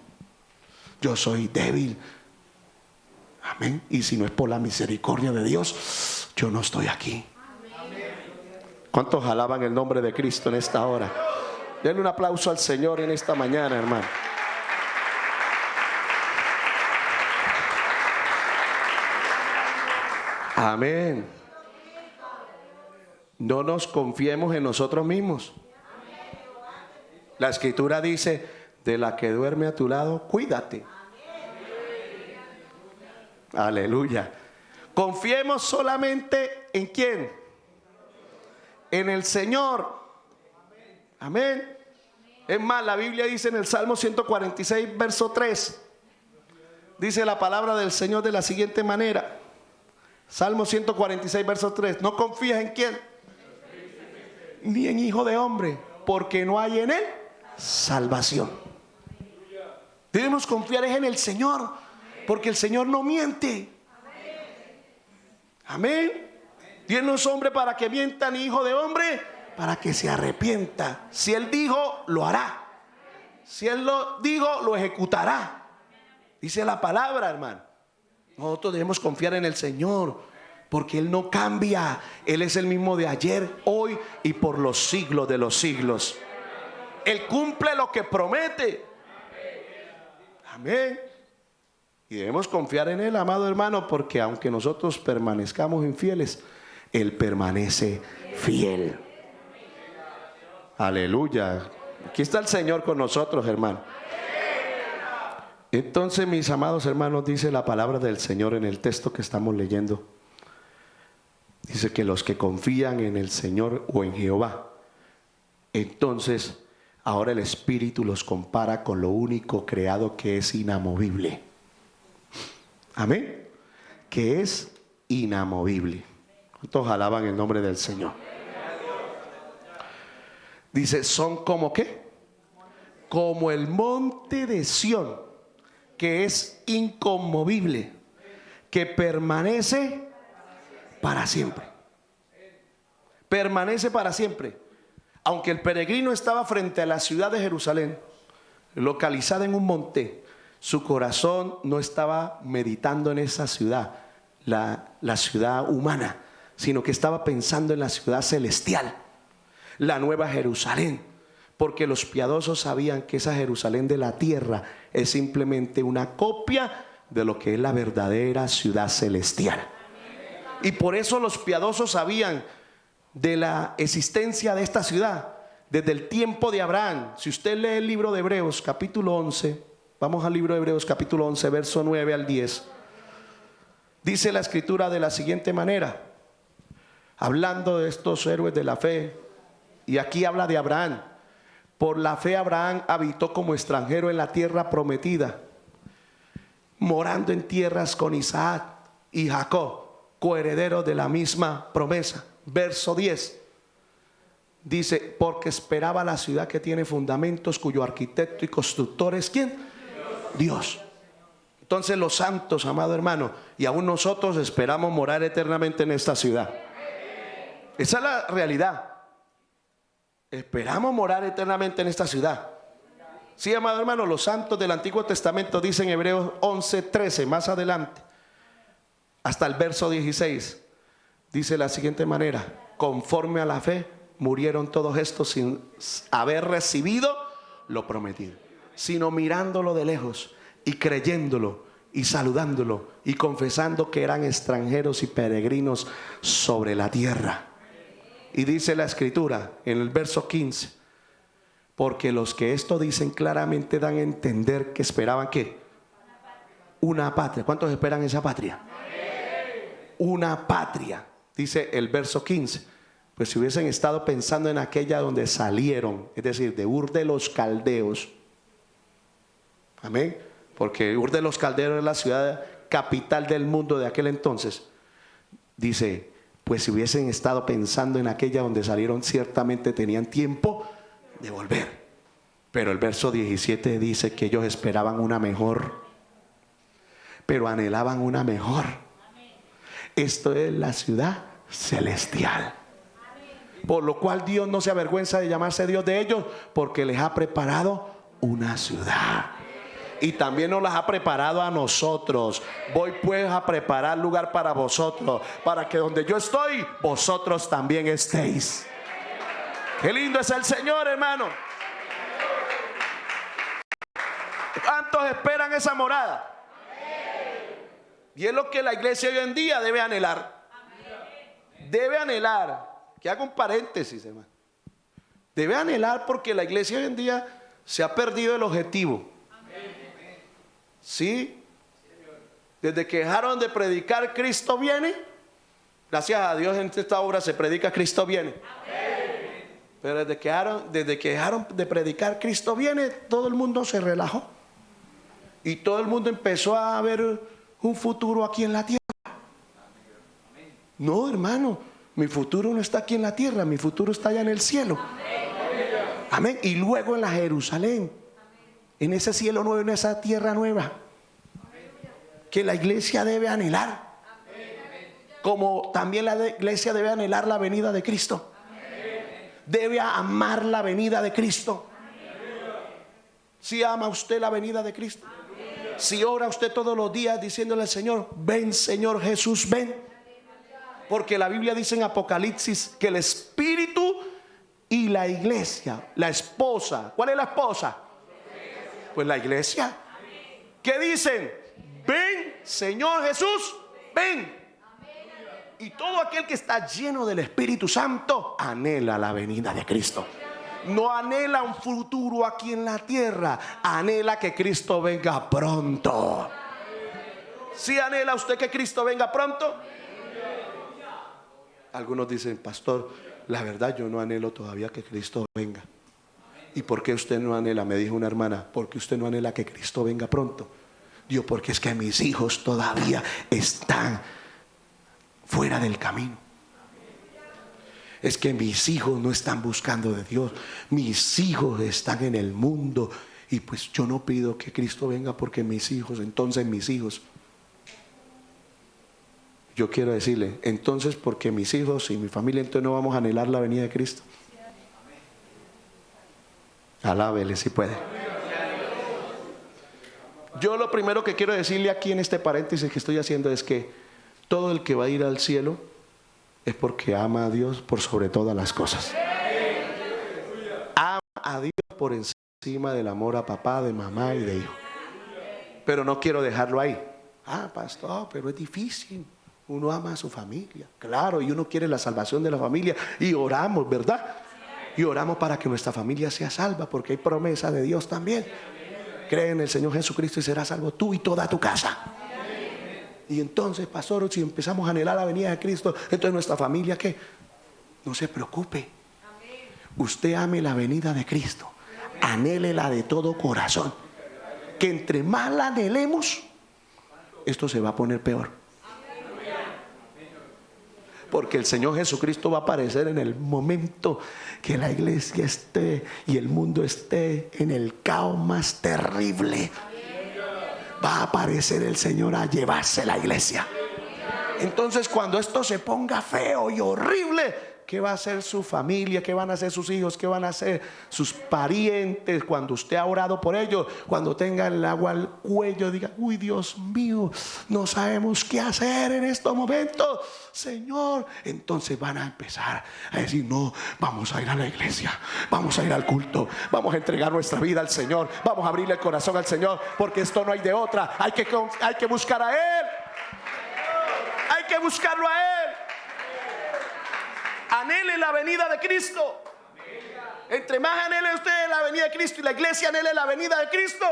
yo soy débil. Amén. Y si no es por la misericordia de Dios, yo no estoy aquí. ¿Cuántos alaban el nombre de Cristo en esta hora? Denle un aplauso al Señor en esta mañana, hermano. Amén. No nos confiemos en nosotros mismos. La Escritura dice: de la que duerme a tu lado, cuídate. Aleluya. Confiemos solamente ¿en quién? En el Señor. Amén. Es más, la Biblia dice en el Salmo 146, verso 3. Dice la palabra del Señor de la siguiente manera. Salmo 146, verso 3. No confíes en quién, ni en hijo de hombre, porque no hay en él salvación. Debemos confiar en el Señor, porque el Señor no miente. Amén. Dios no es hombre para que mienta, ni hijo de hombre para que se arrepienta. Si Él dijo, lo hará. Si Él lo dijo, lo ejecutará. Dice la palabra, hermano. Nosotros debemos confiar en el Señor, porque Él no cambia. Él es el mismo de ayer, hoy y por los siglos de los siglos. Él cumple lo que promete. Amén. Y debemos confiar en Él, amado hermano, porque aunque nosotros permanezcamos infieles, Él permanece fiel. Aleluya. Aquí está el Señor con nosotros, hermano. Entonces, mis amados hermanos, dice la palabra del Señor en el texto que estamos leyendo. Dice que los que confían en el Señor o en Jehová, entonces ahora el Espíritu los compara con lo único creado que es inamovible. Amén. Que es inamovible. ¿Cuántos alaban el nombre del Señor? Dice, son como ¿qué? Como el monte de Sión, que es inconmovible, que permanece para siempre. Permanece para siempre. Aunque el peregrino estaba frente a la ciudad de Jerusalén, localizada en un monte, su corazón no estaba meditando en esa ciudad, la ciudad humana, sino que estaba pensando en la ciudad celestial, la nueva Jerusalén. Porque los piadosos sabían que esa Jerusalén de la tierra es simplemente una copia de lo que es la verdadera ciudad celestial. Y por eso los piadosos sabían de la existencia de esta ciudad desde el tiempo de Abraham. Si usted lee el libro de Hebreos capítulo 11, vamos al libro de Hebreos capítulo 11, verso 9 al 10. Dice la Escritura de la siguiente manera, hablando de estos héroes de la fe, y aquí habla de Abraham. Por la fe Abraham habitó como extranjero en la tierra prometida, morando en tierras con Isaac y Jacob, coherederos de la misma promesa. Verso 10 dice, porque esperaba la ciudad que tiene fundamentos, cuyo arquitecto y constructor es ¿quién? Dios. Entonces los santos, amado hermano, y aún nosotros esperamos morar eternamente en esta ciudad. Esa es la realidad. Esperamos morar eternamente en esta ciudad. Sí, amado hermano, los santos del Antiguo Testamento dicen en Hebreos 11:13, más adelante, hasta el verso 16, dice de la siguiente manera, conforme a la fe murieron todos estos sin haber recibido lo prometido, sino mirándolo de lejos y creyéndolo y saludándolo y confesando que eran extranjeros y peregrinos sobre la tierra. Y dice la Escritura en el verso 15, porque los que esto dicen claramente dan a entender que esperaban ¿qué? Una patria. ¿Cuántos esperan esa patria? Una patria, dice el verso 15. Pues si hubiesen estado pensando en aquella donde salieron, es decir, de Ur de los Caldeos. Amén. Porque Ur de los Caldeos es la ciudad capital del mundo de aquel entonces. Dice, pues si hubiesen estado pensando en aquella donde salieron, ciertamente tenían tiempo de volver. Pero el verso 17 dice que ellos esperaban una mejor, pero anhelaban una mejor. Esto es la ciudad celestial. Por lo cual Dios no se avergüenza de llamarse Dios de ellos, porque les ha preparado una ciudad. Y también nos las ha preparado a nosotros. Voy pues a preparar lugar para vosotros, para que donde yo estoy, vosotros también estéis. Qué lindo es el Señor, hermano. ¿Cuántos esperan esa morada? Y es lo que la iglesia hoy en día debe anhelar. Debe anhelar. Que haga un paréntesis, hermano. Debe anhelar porque la iglesia hoy en día se ha perdido el objetivo. ¿Sí? Desde que dejaron de predicar Cristo viene. Gracias a Dios en esta obra se predica Cristo viene. Pero desde que dejaron de predicar Cristo viene, todo el mundo se relajó. Y todo el mundo empezó a ver un futuro aquí en la tierra. No, hermano, mi futuro no está aquí en la tierra, mi futuro está allá en el cielo. Amén. Y luego en la Jerusalén, en ese cielo nuevo, en esa tierra nueva, que la iglesia debe anhelar. Como también la iglesia debe anhelar la venida de Cristo. Debe amar la venida de Cristo. Si ama usted la venida de Cristo. Si ora usted todos los días diciéndole al Señor, ven Señor Jesús, ven. Porque la Biblia dice en Apocalipsis que el Espíritu y la iglesia, la esposa. ¿Cuál es la esposa? Pues la iglesia. ¿Qué dicen? Ven Señor Jesús, ven. Y todo aquel que está lleno del Espíritu Santo anhela la venida de Cristo. No anhela un futuro aquí en la tierra, anhela que Cristo venga pronto. ¿Sí anhela usted que Cristo venga pronto? Algunos dicen, pastor, la verdad yo no anhelo todavía que Cristo venga. ¿Y por qué usted no anhela? Me dijo una hermana, ¿por qué usted no anhela que Cristo venga pronto? Digo, porque es que mis hijos todavía están fuera del camino. Es que mis hijos no están buscando de Dios. Mis hijos están en el mundo. Y pues yo no pido que Cristo venga porque mis hijos, entonces mis hijos. Yo quiero decirle, entonces porque mis hijos y mi familia, entonces no vamos a anhelar la venida de Cristo. Alábele si puede. Yo lo primero que quiero decirle aquí en este paréntesis que estoy haciendo es que todo el que va a ir al cielo es porque ama a Dios por sobre todas las cosas. Ama a Dios por encima del amor a papá, de mamá y de hijo. Pero no quiero dejarlo ahí. Ah, pastor, pero es difícil. Uno ama a su familia, claro, y uno quiere la salvación de la familia y oramos, ¿verdad? Y oramos para que nuestra familia sea salva, porque hay promesa de Dios también. Cree en el Señor Jesucristo y serás salvo tú y toda tu casa. Y entonces, pastor, si empezamos a anhelar la venida de Cristo, entonces nuestra familia, ¿qué? No se preocupe. Usted ame la venida de Cristo, anhélela de todo corazón. Que entre más la anhelemos, esto se va a poner peor. Porque el Señor Jesucristo va a aparecer en el momento que la iglesia esté y el mundo esté en el caos más terrible. Va a aparecer el Señor a llevarse la iglesia. Entonces, cuando esto se ponga feo y horrible, ¿qué va a hacer su familia? ¿Qué van a hacer sus hijos? ¿Qué van a hacer sus parientes? Cuando usted ha orado por ellos, cuando tenga el agua al cuello, diga, uy, Dios mío, no sabemos qué hacer en estos momentos, Señor. Entonces van a empezar a decir, no, vamos a ir a la iglesia, vamos a ir al culto, vamos a entregar nuestra vida al Señor, vamos a abrirle el corazón al Señor, porque esto no hay de otra. Hay que buscar a Él. Hay que buscarlo a Él. Anhele la venida de Cristo. Entre más anhele usted la venida de Cristo y la iglesia anhele la venida de Cristo,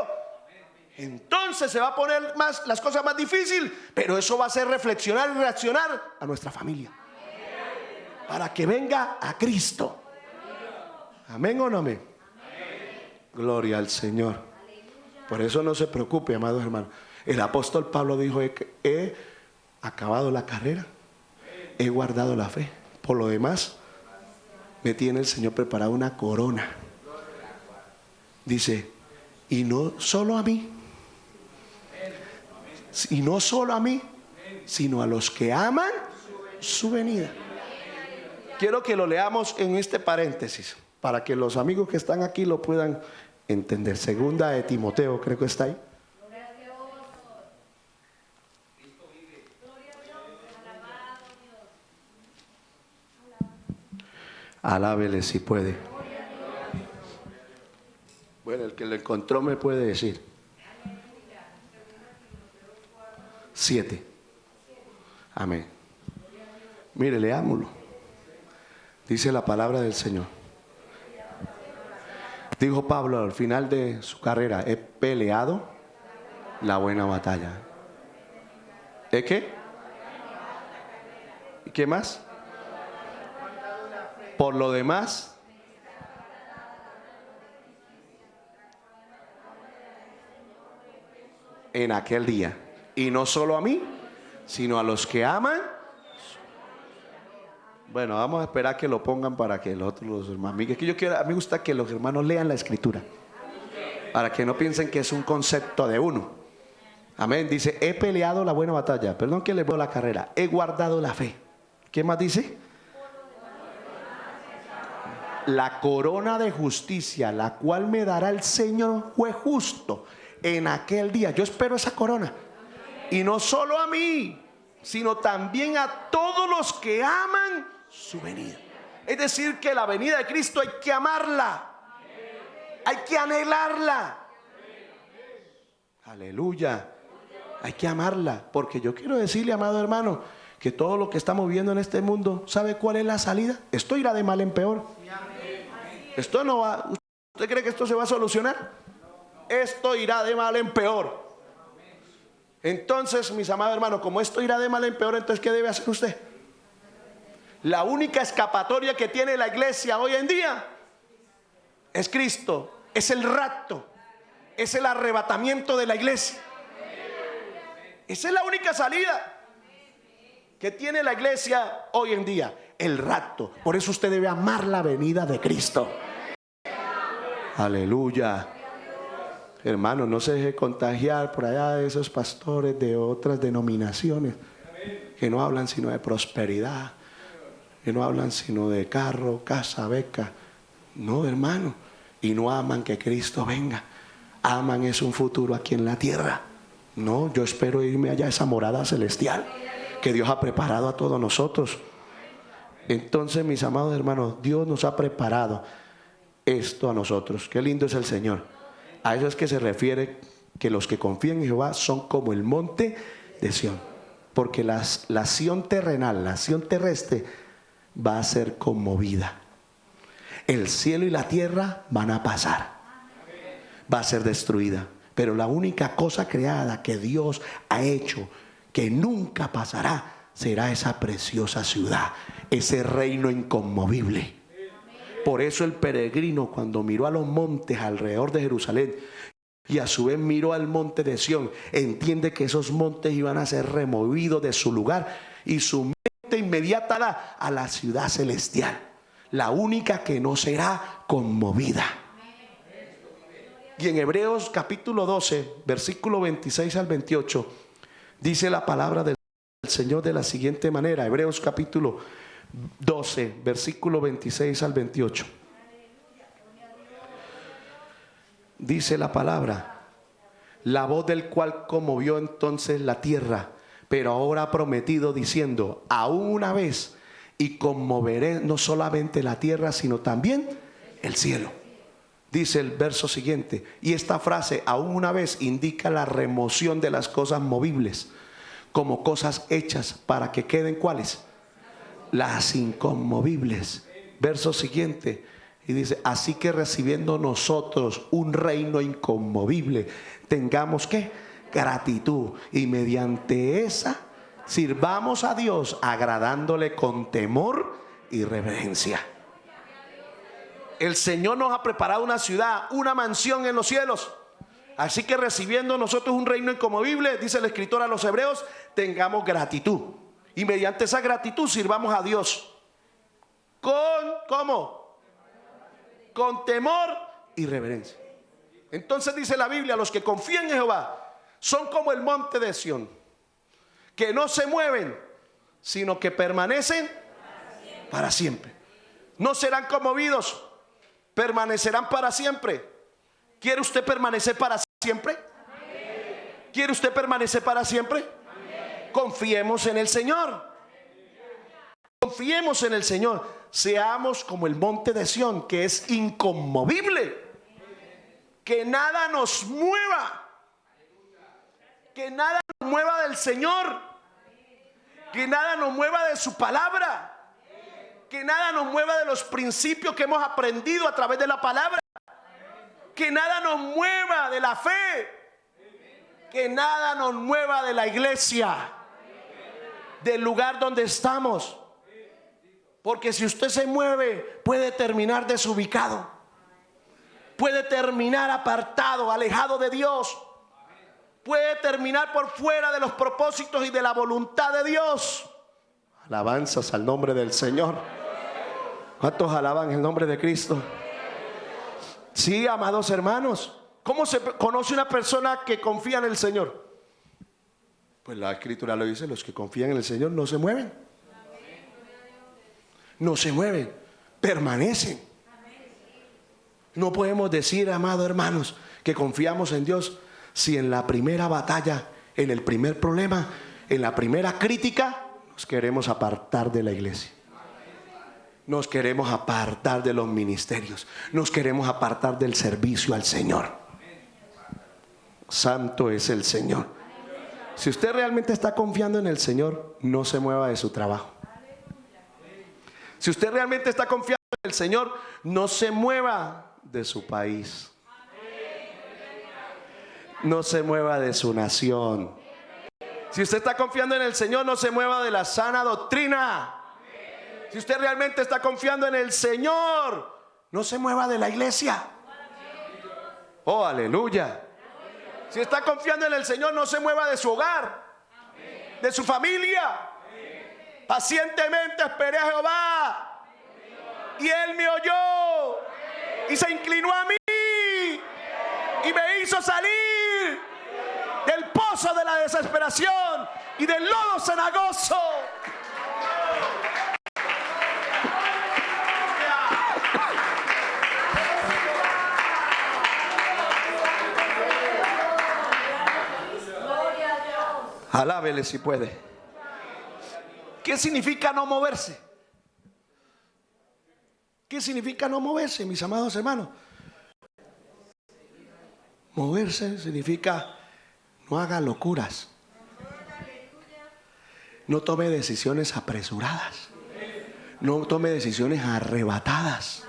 entonces se va a poner más las cosas más difíciles, pero eso va a hacer reflexionar y reaccionar a nuestra familia para que venga a Cristo. Amén o no amén. Gloria al Señor. Por eso no se preocupe, amados hermanos. El apóstol Pablo dijo, he acabado la carrera, he guardado la fe. Por lo demás, me tiene el Señor preparado una corona. Dice, y no solo a mí, sino a los que aman su venida. Quiero que lo leamos en este paréntesis, para que los amigos que están aquí lo puedan entender. Segunda de Timoteo, creo que está ahí. Alábele si puede. Bueno, el que lo encontró me puede decir. 7. Amén. Mire, leámoslo. Dice la palabra del Señor. Dijo Pablo al final de su carrera: he peleado la buena batalla. ¿Es qué? ¿Y qué más? Por lo demás, en aquel día. Y no solo a mí, sino a los que aman. Bueno, vamos a esperar que lo pongan para que los hermanos. Es que a mí me gusta que los hermanos lean la escritura, para que no piensen que es un concepto de uno. Amén. Dice: he peleado la buena batalla. Perdón que le veo la carrera. He guardado la fe. ¿Qué más dice? La corona de justicia, la cual me dará el Señor juez justo en aquel día. Yo espero esa corona. Y no solo a mí, sino también a todos los que aman su venida. Es decir, que la venida de Cristo hay que amarla, hay que anhelarla. Aleluya. Hay que amarla, porque yo quiero decirle, amado hermano, que todo lo que estamos viendo en este mundo, ¿sabe cuál es la salida? Esto irá de mal en peor. Esto no va. ¿Usted cree que esto se va a solucionar? Esto irá de mal en peor. Entonces, mis amados hermanos, como esto irá de mal en peor, entonces ¿qué debe hacer usted? La única escapatoria que tiene la iglesia hoy en día es Cristo, es el rapto, es el arrebatamiento de la iglesia. Esa es la única salida que tiene la iglesia hoy en día, el rapto. Por eso usted debe amar la venida de Cristo. Aleluya. Hermano, no se deje contagiar por allá de esos pastores de otras denominaciones que no hablan sino de prosperidad, que no hablan sino de carro, casa, beca. No, hermano. Y no aman que Cristo venga. Aman es un futuro aquí en la tierra. No, yo espero irme allá a esa morada celestial que Dios ha preparado a todos nosotros. Entonces, mis amados hermanos, Dios nos ha preparado esto a nosotros. Qué lindo es el Señor. A eso es que se refiere que los que confían en Jehová son como el monte de Sión. Porque la Sión terrenal, la Sión terrestre va a ser conmovida. El cielo y la tierra van a pasar. Va a ser destruida. Pero la única cosa creada que Dios ha hecho, que nunca pasará, será esa preciosa ciudad, ese reino inconmovible. Por eso el peregrino, cuando miró a los montes alrededor de Jerusalén y a su vez miró al monte de Sión, entiende que esos montes iban a ser removidos de su lugar y su mente inmediata a la ciudad celestial, la única que no será conmovida. Y en Hebreos capítulo 12, versículo 26 al 28, dice la palabra del Señor de la siguiente manera. Hebreos capítulo 12, versículo 26 al 28. Dice la palabra: la voz del cual conmovió entonces la tierra, pero ahora ha prometido diciendo: aún una vez, y conmoveré no solamente la tierra, sino también el cielo. Dice el verso siguiente, y esta frase, aún una vez, indica la remoción de las cosas movibles como cosas hechas para que queden ¿cuáles? Las inconmovibles. Verso siguiente, y dice: así que recibiendo nosotros un reino inconmovible, tengamos ¿qué? Gratitud, y mediante esa sirvamos a Dios agradándole con temor y reverencia. El Señor nos ha preparado una ciudad, una mansión en los cielos. Así que recibiendo nosotros un reino inconmovible, dice el escritor a los hebreos, tengamos gratitud. Y mediante esa gratitud sirvamos a Dios. ¿Cómo? Con temor y reverencia. Entonces dice la Biblia: los que confían en Jehová son como el monte de Sión, que no se mueven, sino que permanecen para siempre. No serán conmovidos, permanecerán para siempre. ¿Quiere usted permanecer para siempre? ¿Quiere usted permanecer para siempre? Confiemos en el Señor. Confiemos en el Señor. Seamos como el monte de Sión, que es inconmovible. Que nada nos mueva. Que nada nos mueva del Señor. Que nada nos mueva de su palabra. Que nada nos mueva de los principios que hemos aprendido a través de la palabra. Que nada nos mueva de la fe. Que nada nos mueva de la iglesia, del lugar donde estamos. Porque si usted se mueve, puede terminar desubicado. Puede terminar apartado, alejado de Dios. Puede terminar por fuera de los propósitos y de la voluntad de Dios. Alabanzas al nombre del Señor. ¿Cuántos alaban el nombre de Cristo? Sí, amados hermanos. ¿Cómo se conoce una persona que confía en el Señor? Pues la Escritura lo dice: los que confían en el Señor no se mueven. No se mueven, permanecen. No podemos decir, amados hermanos, que confiamos en Dios si en la primera batalla, en el primer problema, en la primera crítica, nos queremos apartar de la iglesia. Nos queremos apartar de los ministerios. Nos queremos apartar del servicio al Señor. Santo es el Señor. Si usted realmente está confiando en el Señor, no se mueva de su trabajo. Si usted realmente está confiando en el Señor, no se mueva de su país. No se mueva de su nación. Si usted está confiando en el Señor, no se mueva de la sana doctrina. Si usted realmente está confiando en el Señor, no se mueva de la iglesia. Oh, aleluya. Si está confiando en el Señor, no se mueva de su hogar, de su familia. Pacientemente esperé a Jehová y Él me oyó y se inclinó a mí y me hizo salir del pozo de la desesperación y del lodo cenagoso. Alábele si puede. ¿Qué significa no moverse? ¿Qué significa no moverse, mis amados hermanos? Moverse significa no haga locuras. No tome decisiones apresuradas. No tome decisiones arrebatadas.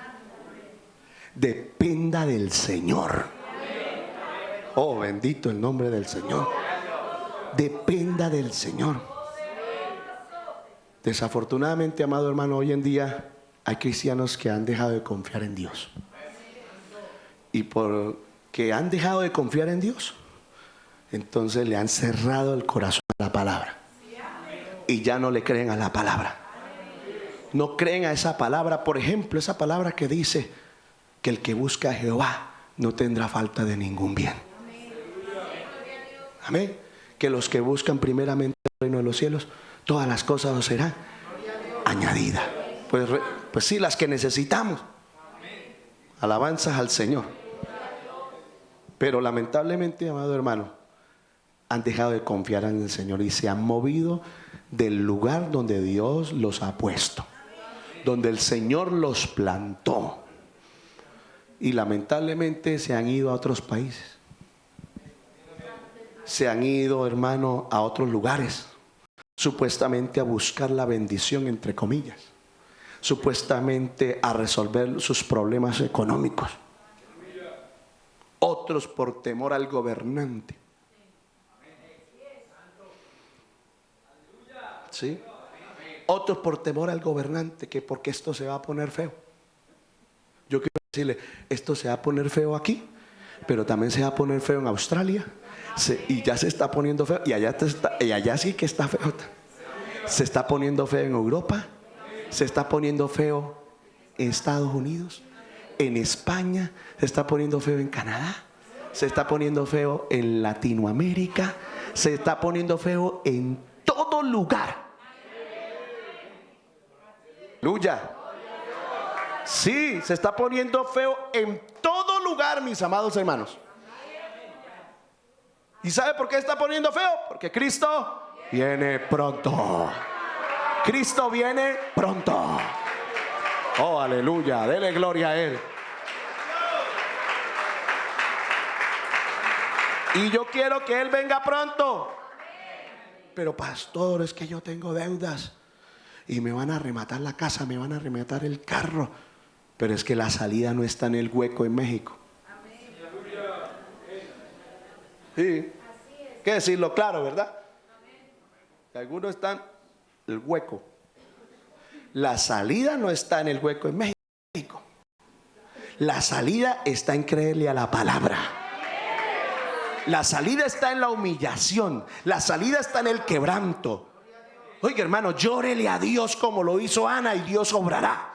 Dependa del Señor. Oh, bendito el nombre del Señor. Dependa del Señor. Desafortunadamente, amado hermano, hoy en día hay cristianos que han dejado de confiar en Dios. Y porque han dejado de confiar en Dios, entonces le han cerrado el corazón a la palabra. Y ya no le creen a la palabra. No creen a esa palabra. Por ejemplo, esa palabra que dice que el que busca a Jehová no tendrá falta de ningún bien. Amén. Que los que buscan primeramente el reino de los cielos, todas las cosas nos serán añadidas. Pues sí, las que necesitamos. Alabanzas al Señor. Pero lamentablemente, amado hermano, han dejado de confiar en el Señor y se han movido del lugar donde Dios los ha puesto, donde el Señor los plantó, y lamentablemente se han ido a otros países. Se han ido, hermano, a otros lugares, supuestamente a buscar la bendición, entre comillas, supuestamente a resolver sus problemas económicos. Otros por temor al gobernante. ¿Sí? Otros por temor al gobernante, que porque esto se va a poner feo. Yo quiero decirle, esto se va a poner feo aquí, pero también se va a poner feo en Australia. Y ya se está poniendo feo. Y allá sí que está feo. Se está poniendo feo en Europa. Se está poniendo feo en Estados Unidos. En España. Se está poniendo feo en Canadá. Se está poniendo feo en Latinoamérica. Se está poniendo feo en todo lugar. Aleluya. Sí, se está poniendo feo en todo lugar, mis amados hermanos. ¿Y sabe por qué está poniendo feo? Porque Cristo viene pronto. Cristo viene pronto. Oh, aleluya. Dele gloria a Él. Y yo quiero que Él venga pronto. Pero pastor, es que yo tengo deudas y me van a arrematar la casa, me van a arrematar el carro. Pero es que la salida no está en el hueco en México. Sí, hay que decirlo claro, ¿verdad? Que algunos están en el hueco. La salida no está en el hueco en México. La salida está en creerle a la palabra. La salida está en la humillación. La salida está en el quebranto. Oiga, hermano, llórele a Dios como lo hizo Ana y Dios obrará.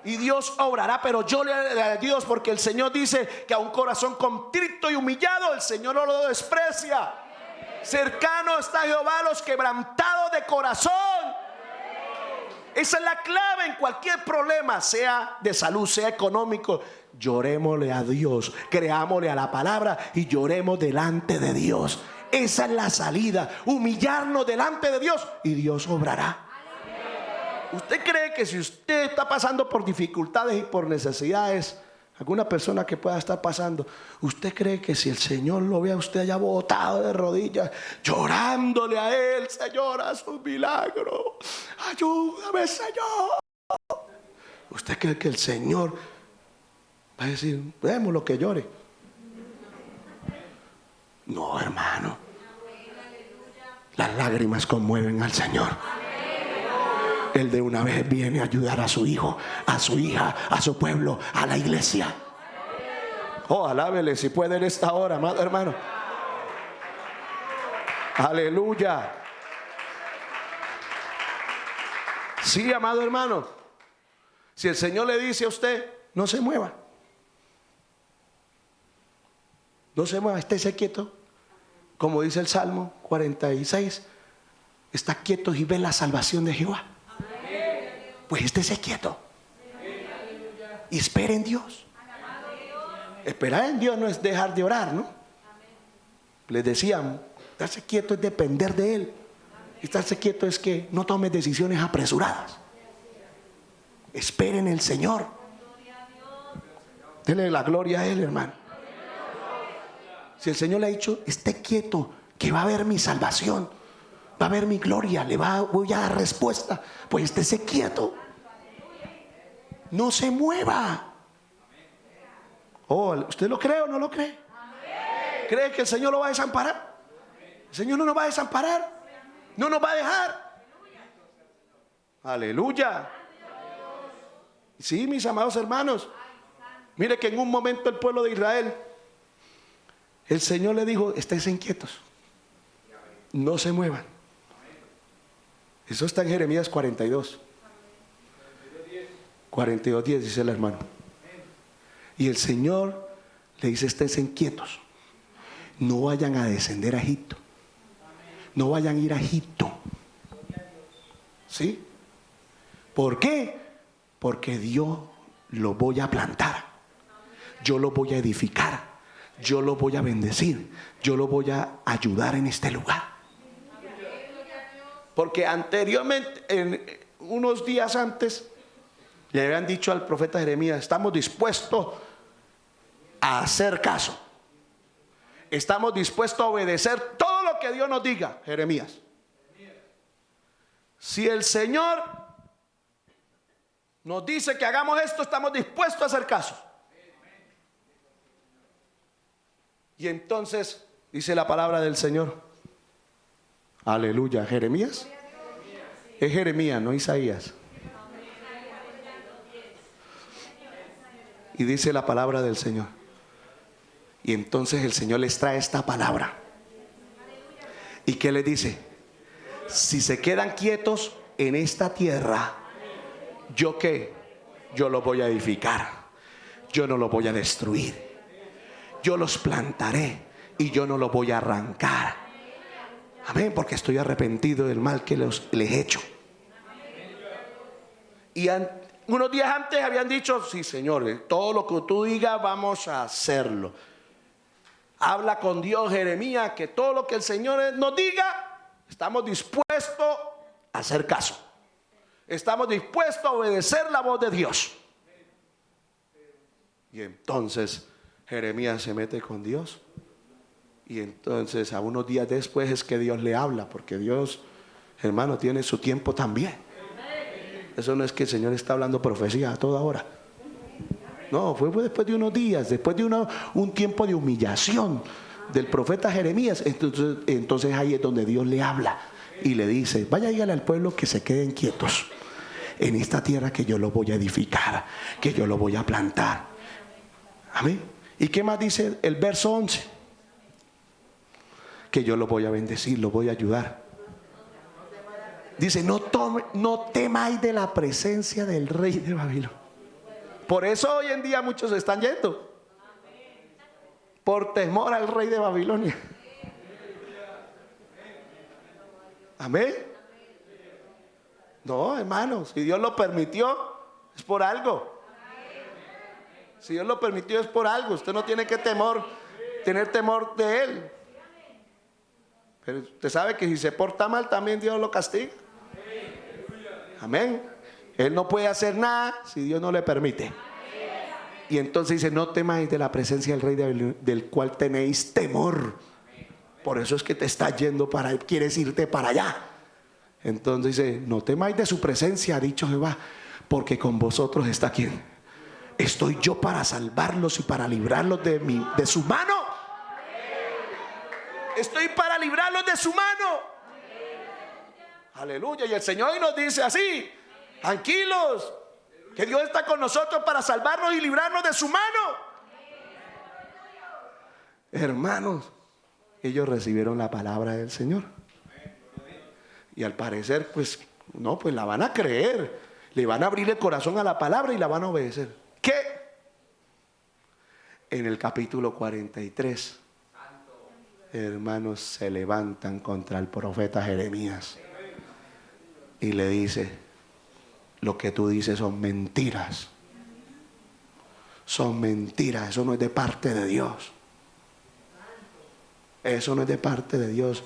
Y Dios obrará, pero llórele a Dios, porque el Señor dice que a un corazón contrito y humillado el Señor no lo desprecia. Cercano está Jehová a los quebrantados de corazón. Esa es la clave en cualquier problema, sea de salud, sea económico. Llorémosle a Dios, creámosle a la palabra y lloremos delante de Dios. Esa es la salida, humillarnos delante de Dios y Dios obrará. ¿Usted cree que si usted está pasando por dificultades y por necesidades, alguna persona que pueda estar pasando, usted cree que si el Señor lo ve a usted allá botado de rodillas, llorándole a Él, Señor, haz un milagro, ayúdame, Señor? ¿Usted cree que el Señor va a decir, vemos lo que llore? No, hermano. Las lágrimas conmueven al Señor. Él de una vez viene a ayudar a su hijo, a su hija, a su pueblo, a la iglesia. Oh, alábele si puede en esta hora, amado hermano. Aleluya. Sí, amado hermano. Si el Señor le dice a usted, no se mueva. No se mueva, estése quieto. Como dice el Salmo 46, está quieto y ve la salvación de Jehová. Pues estése quieto y espere en Dios. Esperar en Dios no es dejar de orar, ¿no? Les decían, estarse quieto es depender de Él. Estarse quieto es que no tome decisiones apresuradas. Espere en el Señor. Denle la gloria a Él, hermano. Si el Señor le ha dicho, esté quieto, que va a haber mi salvación, va a haber mi gloria, voy a dar respuesta, pues estése quieto. No se mueva. Oh, ¿usted lo cree o no lo cree? ¿Cree que el Señor lo va a desamparar? El Señor no nos va a desamparar, no nos va a dejar. Aleluya. Sí, mis amados hermanos, mire que en un momento el pueblo de Israel, el Señor le dijo, esténse inquietos, no se muevan. Eso está en Jeremías 42. 42:10 dice el hermano. Y el Señor le dice, esténse inquietos, no vayan a descender a Egipto, no vayan a ir a Egipto. ¿Sí? ¿Por qué? Porque yo lo voy a plantar, yo lo voy a edificar, yo lo voy a bendecir, yo lo voy a ayudar en este lugar. Porque anteriormente, unos días antes, le habían dicho al profeta Jeremías, estamos dispuestos a hacer caso, estamos dispuestos a obedecer todo lo que Dios nos diga. Jeremías, si el Señor nos dice que hagamos esto, estamos dispuestos a hacer caso. Y entonces dice la palabra del Señor, aleluya. Jeremías es Jeremías, no Isaías. Y dice la palabra del Señor, y entonces el Señor les trae esta palabra. ¿Y qué les dice? Si se quedan quietos en esta tierra, ¿yo qué? Yo los voy a edificar, yo no los voy a destruir, yo los plantaré y yo no los voy a arrancar. Amén, porque estoy arrepentido del mal que les he hecho. Y unos días antes habían dicho, sí, Señor, todo lo que tú digas vamos a hacerlo. Habla con Dios, Jeremías, que todo lo que el Señor nos diga, estamos dispuestos a hacer caso. Estamos dispuestos a obedecer la voz de Dios. Y entonces Jeremías se mete con Dios. Y entonces a unos días después es que Dios le habla, porque Dios, hermano, tiene su tiempo también. Eso no es que el Señor está hablando profecía a toda hora. No, fue después de unos días, después de un tiempo de humillación del profeta Jeremías. Entonces ahí es donde Dios le habla y le dice: vaya, dígale al pueblo que se queden quietos en esta tierra, que yo lo voy a edificar, que yo lo voy a plantar. Amén. ¿Y qué más dice el verso 11? Que yo lo voy a bendecir, lo voy a ayudar. Dice: no temáis de la presencia del rey de Babilonia. Por eso hoy en día muchos se están yendo, por temor al rey de Babilonia. Amén. No, hermanos, si Dios lo permitió, es por algo. Si Dios lo permitió, es por algo. Usted no tiene que tener temor de Él. Pero usted sabe que si se porta mal, también Dios lo castiga. Amén. Él no puede hacer nada si Dios no le permite. Y entonces dice: no temáis de la presencia del rey del cual tenéis temor. Por eso es que te estás yendo quieres irte para allá. Entonces dice: no temáis de su presencia, ha dicho Jehová, porque con vosotros está ¿quién? Estoy yo para salvarlos y para librarlos de su mano. Estoy para librarlos de su mano. Aleluya. Y el Señor hoy nos dice así: tranquilos, que Dios está con nosotros para salvarnos y librarnos de su mano. Hermanos, ellos recibieron la palabra del Señor. Y al parecer, pues la van a creer. Le van a abrir el corazón a la palabra y la van a obedecer. ¿Qué? En el capítulo 43, hermanos, se levantan contra el profeta Jeremías y le dice: lo que tú dices son mentiras. Son mentiras. Eso no es de parte de Dios. Eso no es de parte de Dios,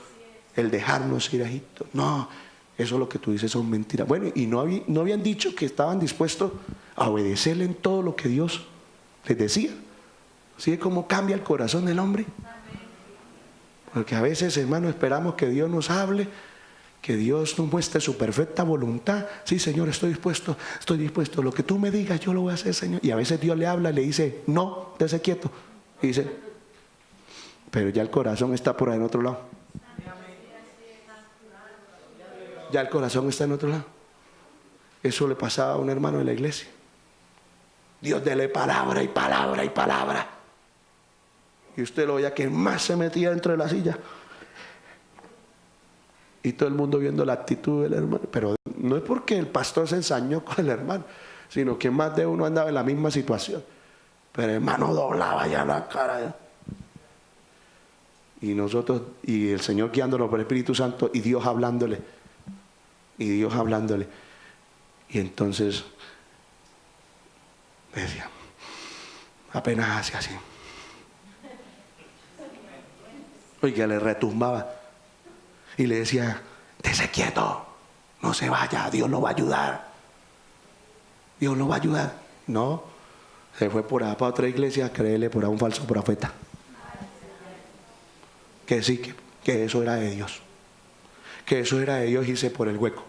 el dejarnos ir a Egipto. No, eso lo que tú dices son mentiras. Bueno, y no habían dicho que estaban dispuestos a obedecerle en todo lo que Dios les decía. ¿Sí? ¿Cómo cambia el corazón del hombre? Porque a veces, hermano, esperamos que Dios nos hable, que Dios nos muestre su perfecta voluntad. Sí, Señor, estoy dispuesto. Lo que tú me digas, yo lo voy a hacer, Señor. Y a veces Dios le habla y le dice: no, dése quieto. Y dice: pero ya el corazón está por ahí en otro lado. Ya el corazón está en otro lado. Eso le pasaba a un hermano de la iglesia. Dios, dele palabra y palabra y palabra. Y usted lo veía que más se metía dentro de la silla. Y todo el mundo viendo la actitud del hermano. Pero no es porque el pastor se ensañó con el hermano, sino que más de uno andaba en la misma situación. Pero el hermano doblaba ya la cara. Y nosotros, y el Señor guiándonos por el Espíritu Santo, y Dios hablándole. Y entonces me decía, apenas hace así. Oiga, le retumbaba. Y le decía: dése quieto, no se vaya, Dios lo va a ayudar. Dios lo va a ayudar. No, se fue por allá para otra iglesia a creerle por a un falso profeta. Que sí, que eso era de Dios. Que eso era de Dios, hice por el hueco.